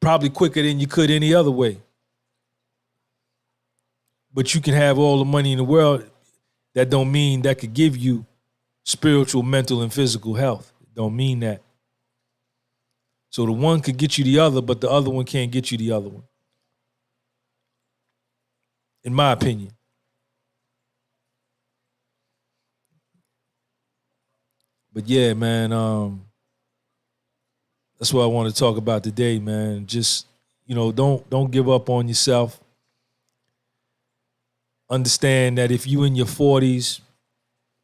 Probably quicker than you could any other way. But you can have all the money in the world. That don't mean that could give you spiritual, mental, and physical health. It don't mean that. So the one could get you the other, but the other one can't get you the other one. In my opinion. But yeah, man, that's what I want to talk about today, man. Just, don't give up on yourself. Understand that if you in your 40s,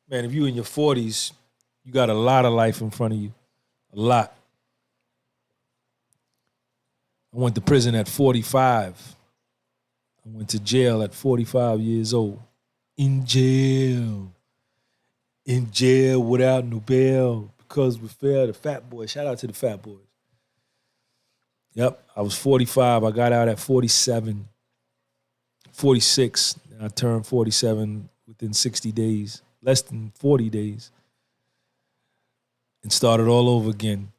man, you got a lot of life in front of you. A lot. I went to prison at 45. I went to jail at 45 years old. In jail without no bail because we failed the Fat Boys. Shout out to the Fat Boys. Yep, I was 45. I got out at 47, 46. I turned 47 within 60 days, less than 40 days, and started all over again.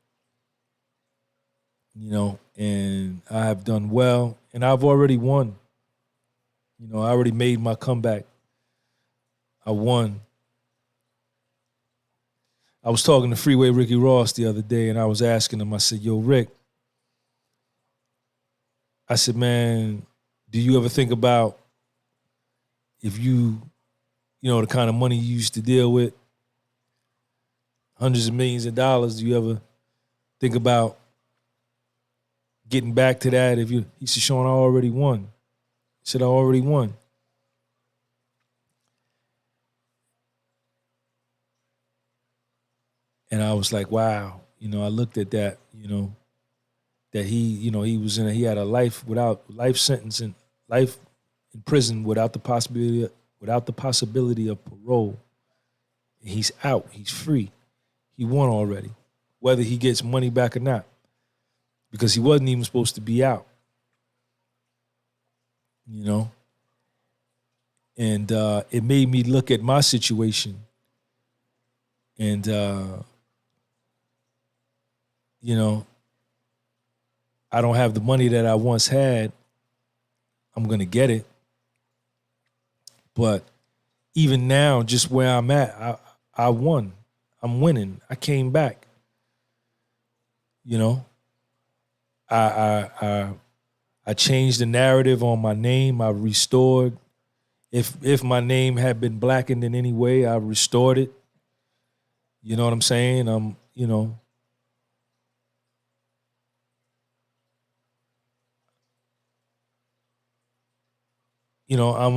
And I have done well, and I've already won. I already made my comeback. I won. I was talking to Freeway Ricky Ross the other day, and I was asking him, I said, yo, Rick, I said, man, do you ever think about if the kind of money you used to deal with, hundreds of millions of dollars, do you ever think about getting back to that, he said, Sean, I already won. He said, I already won. And I was like, wow. I looked at that, that he had a life sentence and life in prison without the possibility of parole. He's out. He's free. He won already, whether he gets money back or not, because he wasn't even supposed to be out. And it made me look at my situation, and I don't have the money that I once had. I'm gonna get it, but even now, just where I'm at, I won. I'm winning. I came back. I changed the narrative on my name. I restored. If my name had been blackened in any way, I restored it. You know what I'm saying? I'm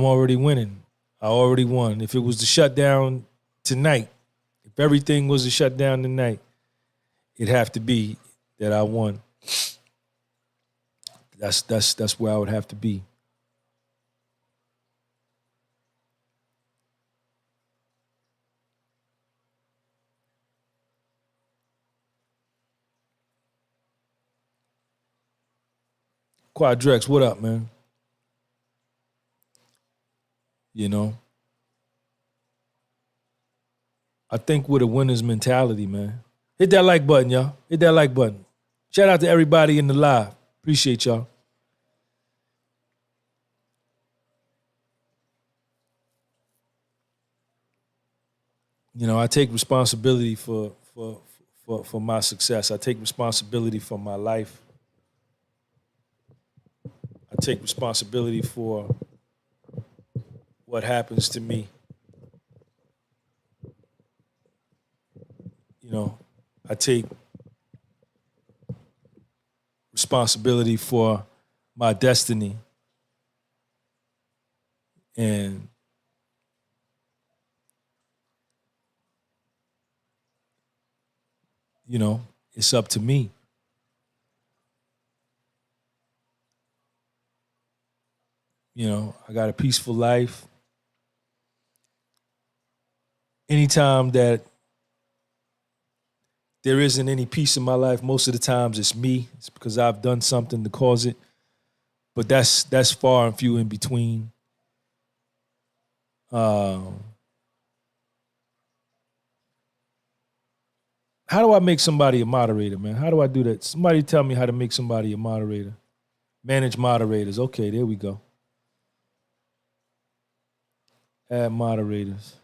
already winning. I already won. If it was to shut down tonight, if everything was to shut down tonight, it'd have to be that I won. That's where I would have to be. Quadrex, what up, man? I think with a winner's mentality, man. Hit that like button, y'all. Hit that like button. Shout out to everybody in the live. Appreciate y'all. I take responsibility for my success. I take responsibility for my life. I take responsibility for what happens to me. I take responsibility for my destiny. And it's up to me. I got a peaceful life. Anytime that there isn't any peace in my life, most of the times it's me. It's because I've done something to cause it. But that's far and few in between. How do I make somebody a moderator, man? How do I do that? Somebody tell me how to make somebody a moderator. Manage moderators. Okay, there we go. Add moderators.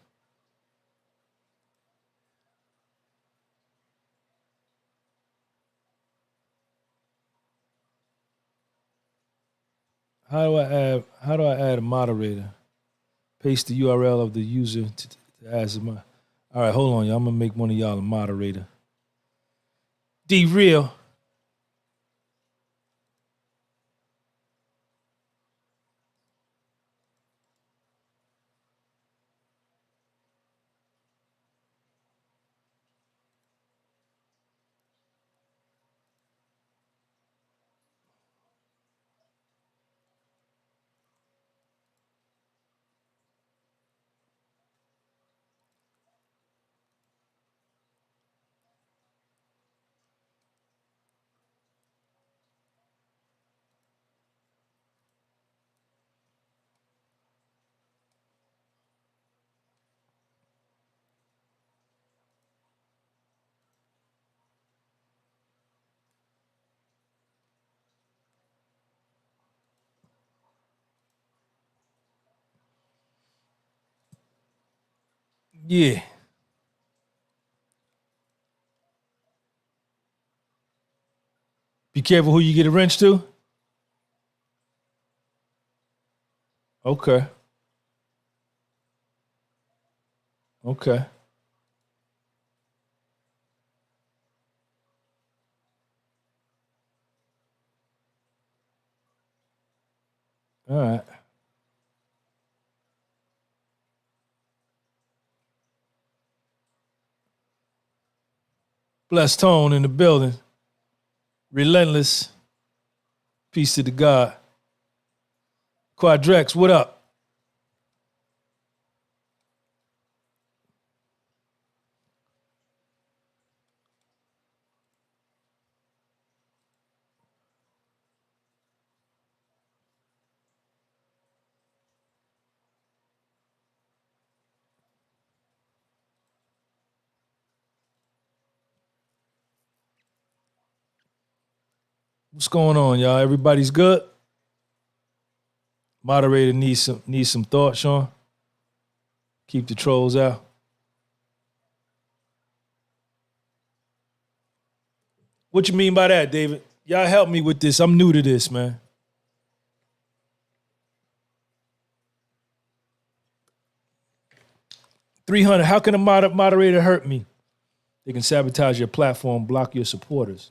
How do I add a moderator? Paste the URL of the user to add a All right, hold on, y'all. I'm gonna make one of y'all a moderator. D Real. Yeah. Be careful who you get a wrench to. Okay. Okay. All right. Blessed Tone in the building. Relentless. Peace to the God. Quadrex, what up? What's going on, y'all? Everybody's good? Moderator needs some thought, Sean. Keep the trolls out. What you mean by that, David? Y'all help me with this. I'm new to this, man. $300. How can a moderator hurt me? They can sabotage your platform, block your supporters.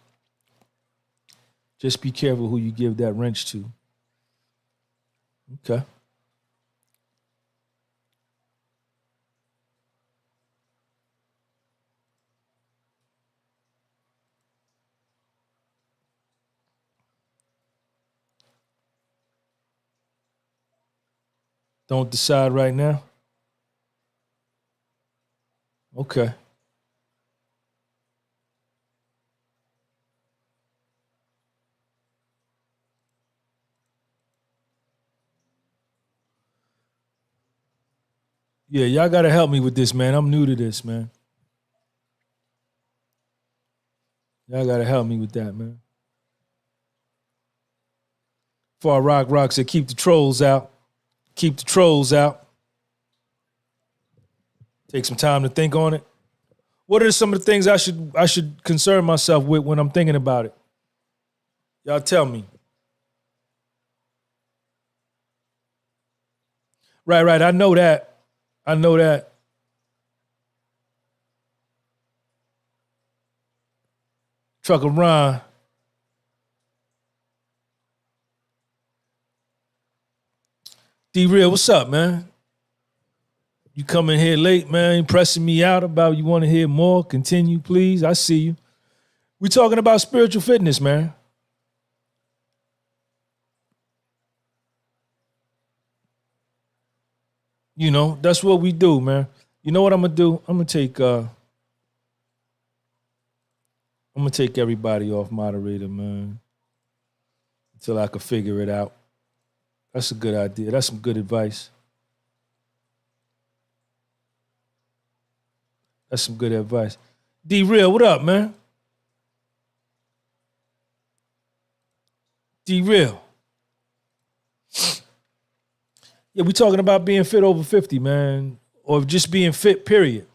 Just be careful who you give that wrench to. Okay. Don't decide right now? Okay. Yeah, y'all got to help me with this, man. I'm new to this, man. Y'all got to help me with that, man. Far Rock said, keep the trolls out. Keep the trolls out. Take some time to think on it. What are some of the things I should concern myself with when I'm thinking about it? Y'all tell me. Right. I know that. Trucker Ron. D-Real, what's up, man? You coming here late, man, pressing me out about you want to hear more. Continue, please. I see you. We talking about spiritual fitness, man. You know, that's what we do, man. You know what I'm gonna do? I'm gonna take everybody off moderator, man, until I can figure it out. That's a good idea. That's some good advice. That's some good advice. D-Real, what up, man? D-Real. Yeah, we talking about being fit over 50, man. Or just being fit, period.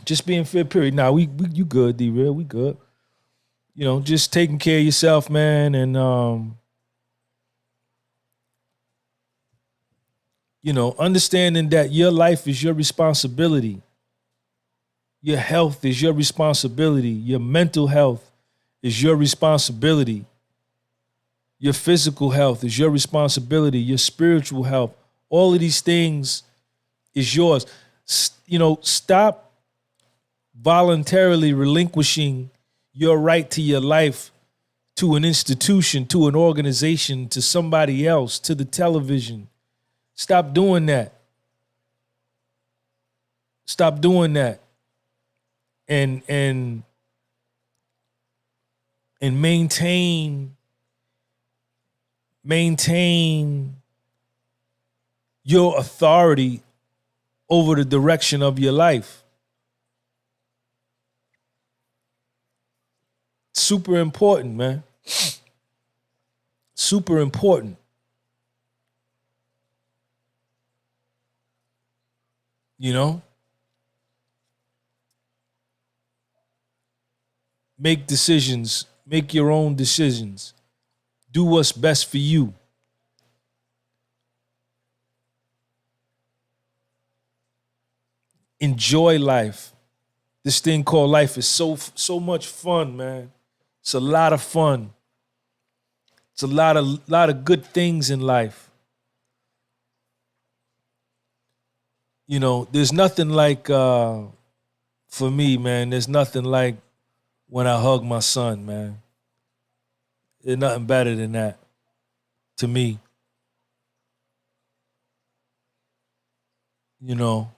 Just being fit, period. Nah, you good, D-Real. We good. You know, just taking care of yourself, man, and you know, understanding that your life is your responsibility. Your health is your responsibility. Your mental health is your responsibility. Your physical health is your responsibility. Your spiritual health, all of these things is yours. You know, stop voluntarily relinquishing your right to your life to an institution, to an organization, to somebody else, to the television. Stop doing that. Stop doing that. And maintain your authority over the direction of your life. Super important, man. Super important. You know? Make decisions. Make your own decisions. Do what's best for you. Enjoy life. This thing called life is so much fun, man. It's a lot of fun. It's a lot of good things in life. You know, there's nothing like for me, man, there's nothing like when I hug my son, man. There's nothing better than that to me. You know.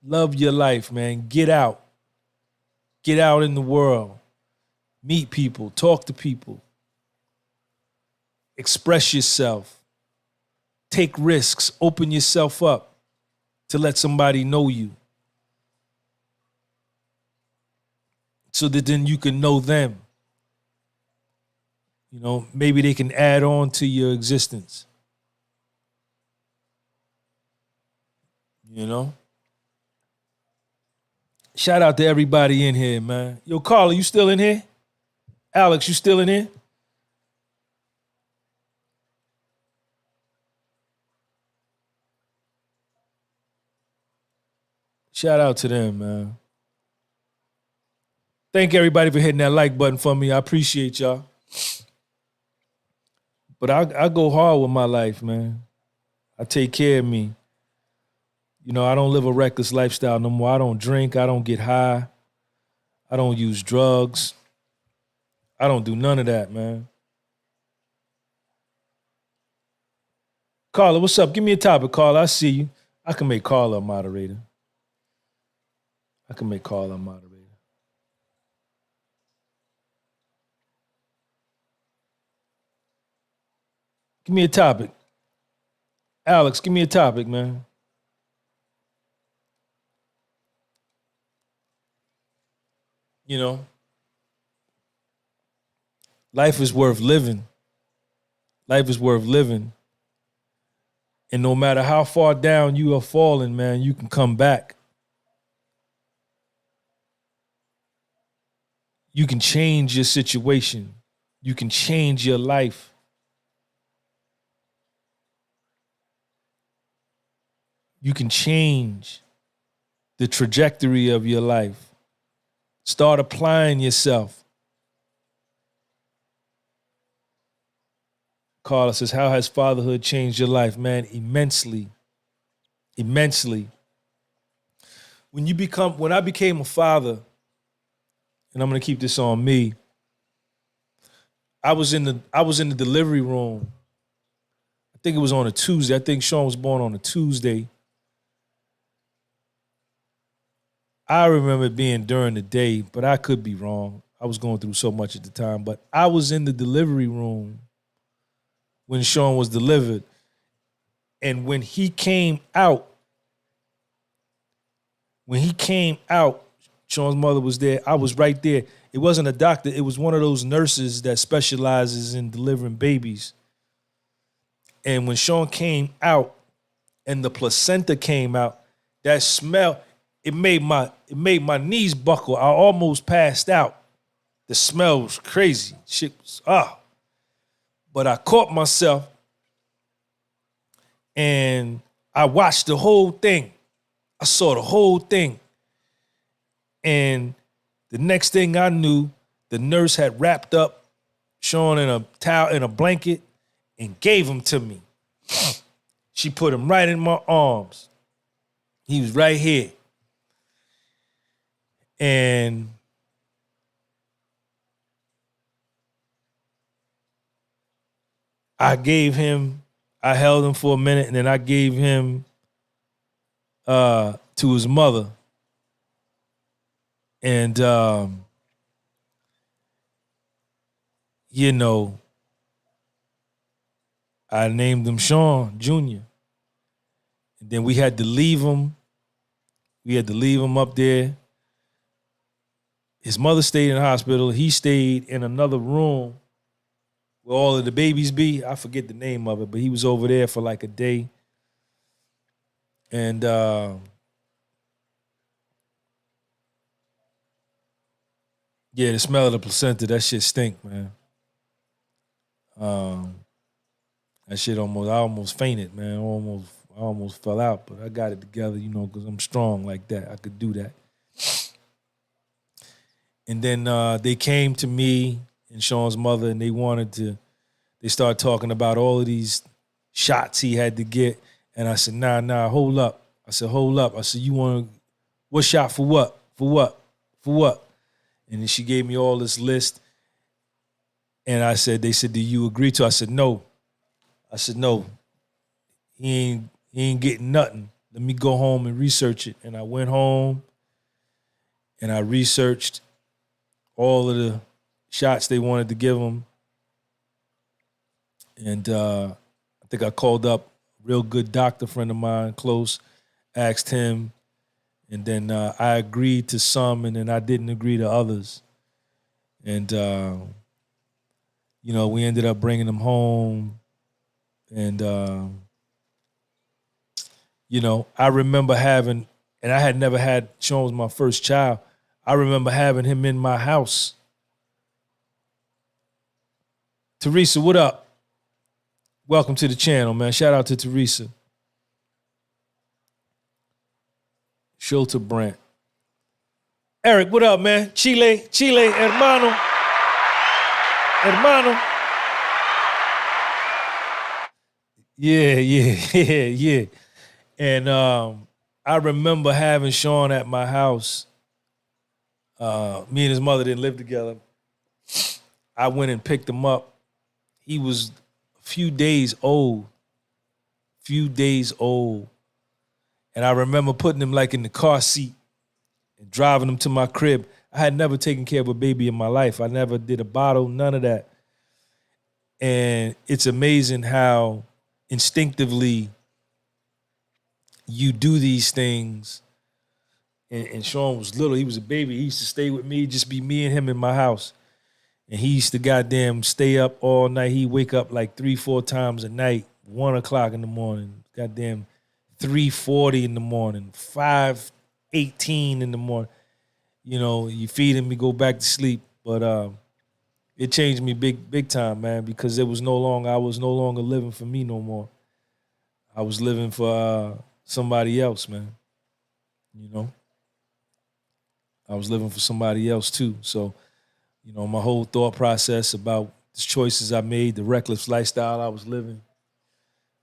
Love your life, man. Get out. Get out in the world. Meet people. Talk to people. Express yourself. Take risks. Open yourself up to let somebody know you, so that then you can know them. You know, maybe they can add on to your existence. You know? Shout out to everybody in here, man. Yo, Carla, you still in here? Alex, you still in here? Shout out to them, man. Thank everybody for hitting that like button for me. I appreciate y'all. But I go hard with my life, man. I take care of me. You know, I don't live a reckless lifestyle no more. I don't drink. I don't get high. I don't use drugs. I don't do none of that, man. Carla, what's up? Give me a topic, Carla. I see you. I can make Carla a moderator. Give me a topic. Alex, give me a topic, man. You know, life is worth living. Life is worth living. And no matter how far down you are falling, man, you can come back. You can change your situation. You can change your life. You can change the trajectory of your life. Start applying yourself. Carla says, how has fatherhood changed your life? Man, immensely. Immensely. When I became a father, and I'm gonna keep this on me, I was in the delivery room. I think it was on a Tuesday. I think Sean was born on a Tuesday. I remember it being during the day, but I could be wrong. I was going through so much at the time. But I was in the delivery room when Sean was delivered. And when he came out, Sean's mother was there. I was right there. It wasn't a doctor. It was one of those nurses that specializes in delivering babies. And when Sean came out and the placenta came out, that smell, it made my knees buckle. I almost passed out. The smell was crazy. Shit was But I caught myself and I watched the whole thing. I saw the whole thing. And the next thing I knew, the nurse had wrapped up Sean in a towel, in a blanket, and gave him to me. She put him right in my arms. He was right here. And I held him for a minute, and then I gave him to his mother. And, you know, I named him Sean Jr. And then we had to leave him. We had to leave him up there. His mother stayed in the hospital. He stayed in another room where all of the babies be. I forget the name of it, but he was over there for like a day. And yeah, the smell of the placenta, that shit stink, man. That shit I almost fainted, man. I almost fell out, but I got it together, you know, because I'm strong like that. I could do that. And then they came to me and Sean's mother, and they started talking about all of these shots he had to get. And I said, nah, hold up. I said, you want what shot for what? For what? For what? And then she gave me all this list. And they said, do you agree to? I said, no. He ain't getting nothing. Let me go home and research it. And I went home and I researched all of the shots they wanted to give him. And I think I called up a real good doctor friend of mine, close, asked him. And then I agreed to some, and then I didn't agree to others. And, you know, we ended up bringing him home. And, you know, I remember having, and I had never had, Sean was my first child. I remember having him in my house. Teresa, what up? Welcome to the channel, man. Shout out to Teresa. Schulter Brandt. Eric, what up, man? Chile, hermano. Yeah. And I remember having Sean at my house. Me and his mother didn't live together. I went and picked him up. He was a few days old. And I remember putting him like in the car seat and driving him to my crib. I had never taken care of a baby in my life. I never did a bottle, none of that. And it's amazing how instinctively you do these things. And Sean was little. He was a baby. He used to stay with me, just be me and him in my house. And he used to goddamn stay up all night. He'd wake up like 3-4 times a night, 1 o'clock in the morning, goddamn 3:40 in the morning, 5:18 in the morning. You know, you feed him, he go back to sleep. But it changed me big time, man, because I was no longer living for me no more. I was living for somebody else, man. You know? I was living for somebody else too. So, you know, my whole thought process about the choices I made, the reckless lifestyle I was living,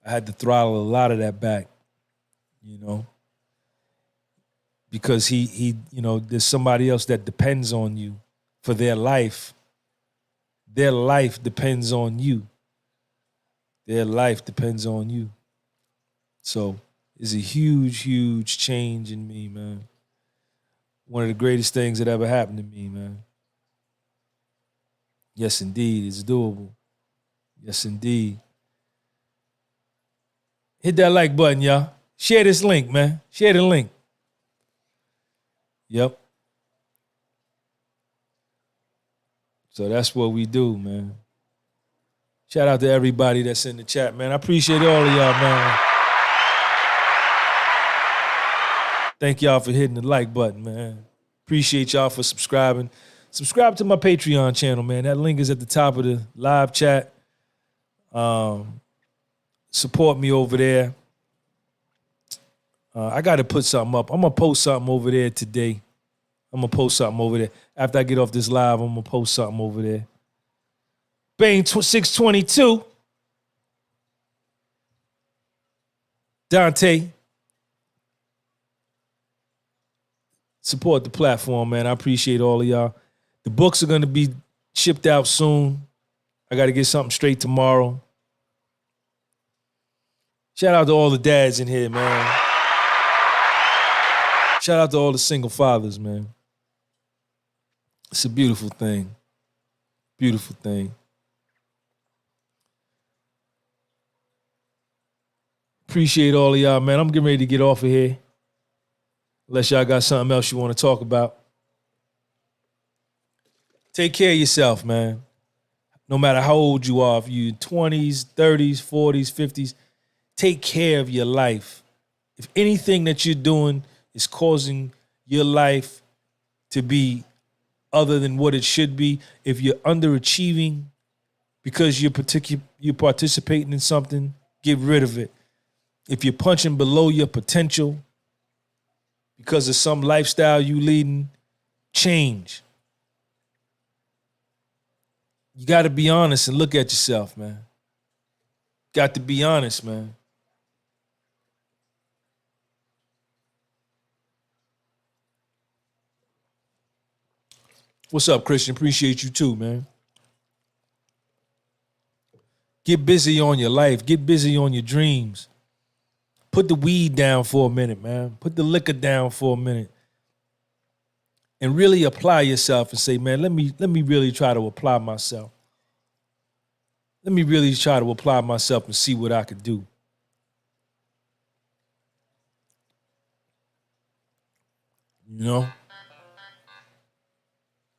I had to throttle a lot of that back, you know, because he, you know, there's somebody else that depends on you for their life. Their life depends on you. Their life depends on you. So it's a huge change in me, man. One of the greatest things that ever happened to me, man. Yes, indeed, it's doable. Yes, indeed. Hit that like button, y'all. Share this link, man. Share the link. Yep. So that's what we do, man. Shout out to everybody that's in the chat, man. I appreciate all of y'all, man. Thank y'all for hitting the like button, man. Appreciate y'all for subscribing. Subscribe to my Patreon channel, man. That link is at the top of the live chat. Support me over there. I got to put something up. I'm going to post something over there today. After I get off this live, I'm going to post something over there. Bane 622. Dante. Support the platform, man. I appreciate all of y'all. The books are going to be shipped out soon. I got to get something straight tomorrow. Shout out to all the dads in here, man. Shout out to all the single fathers, man. It's a beautiful thing. Beautiful thing. Appreciate all of y'all, man. I'm getting ready to get off of here. Unless y'all got something else you want to talk about. Take care of yourself, man. No matter how old you are, if you're 20s, 30s, 40s, 50s, take care of your life. If anything that you're doing is causing your life to be other than what it should be, if you're underachieving because you're participating in something, get rid of it. if you're punching below your potential because of some lifestyle you leading, change. You got to be honest and look at yourself, man. Got to be honest, man. What's up, Christian? Appreciate you too, man. Get busy on your life. Get busy on your dreams. Put the weed down for a minute, man. Put the liquor down for a minute. And really apply yourself and say, man, let me really try to apply myself. Let me really try to apply myself and see what I could do. You know?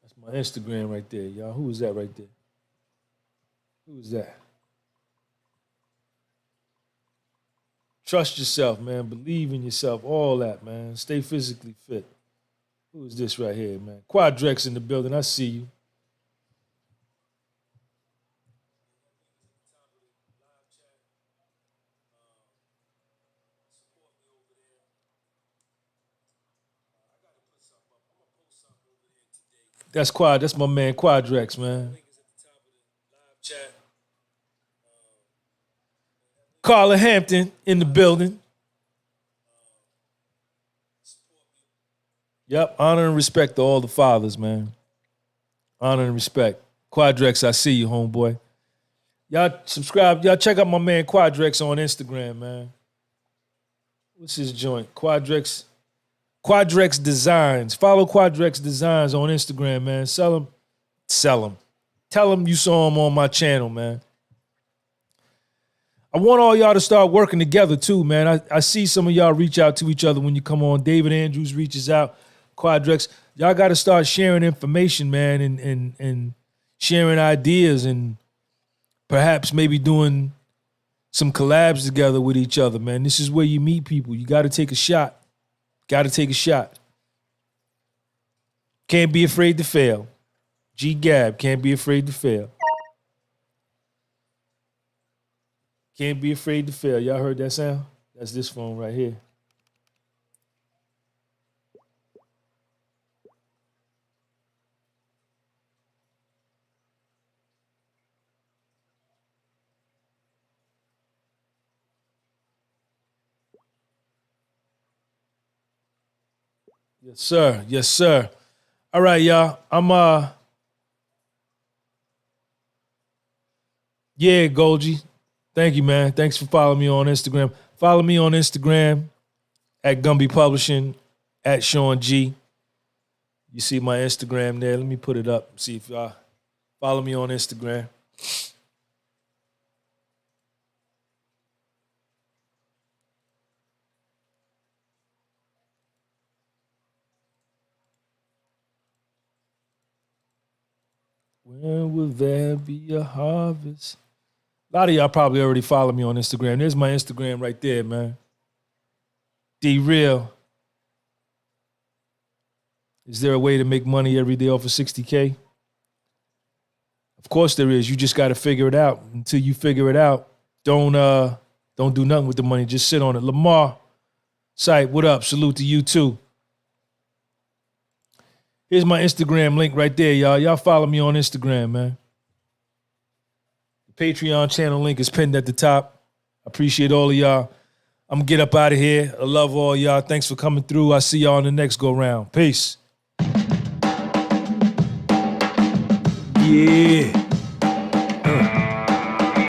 That's my Instagram right there, y'all. Who is that right there? Who is that? Trust yourself, man. Believe in yourself. All that, man. Stay physically fit. Who is this right here, man? Quadrex in the building. I see you. That's my man Quadrex, man. Carla Hampton in the building. Yep, honor and respect to all the fathers, man. Honor and respect. Quadrex, I see you, homeboy. Y'all subscribe. Y'all check out my man Quadrex on Instagram, man. What's his joint? Quadrex Designs. Follow Quadrex Designs on Instagram, man. Sell them. Tell them you saw him on my channel, man. I want all y'all to start working together too, man. I see some of y'all reach out to each other when you come on. David Andrews reaches out. Quadrex. Y'all got to start sharing information, man, and sharing ideas and perhaps maybe doing some collabs together with each other, man. This is where you meet people. You got to take a shot. Got to take a shot. Can't be afraid to fail. G Gab, can't be afraid to fail. Can't be afraid to fail. Y'all heard that sound? That's this phone right here. Yes, sir. Yes, sir. All right, y'all. Yeah, Golgi. Thank you, man. Thanks for following me on Instagram. Follow me on Instagram at Gunby Publishing, at Sean G. You see my Instagram there. Let me put it up. See if y'all follow me on Instagram. When will there be a harvest? A lot of y'all probably already follow me on Instagram. There's my Instagram right there, man. D-Real. Is there a way to make money every day off of 60K? Of course there is. You just got to figure it out. Until you figure it out, don't do nothing with the money. Just sit on it. Lamar, Sight, what up? Salute to you too. Here's my Instagram link right there, y'all. Y'all follow me on Instagram, man. The Patreon channel link is pinned at the top. I appreciate all of y'all. I'm going to get up out of here. I love all y'all. Thanks for coming through. I'll see y'all on the next go-round. Peace. Yeah.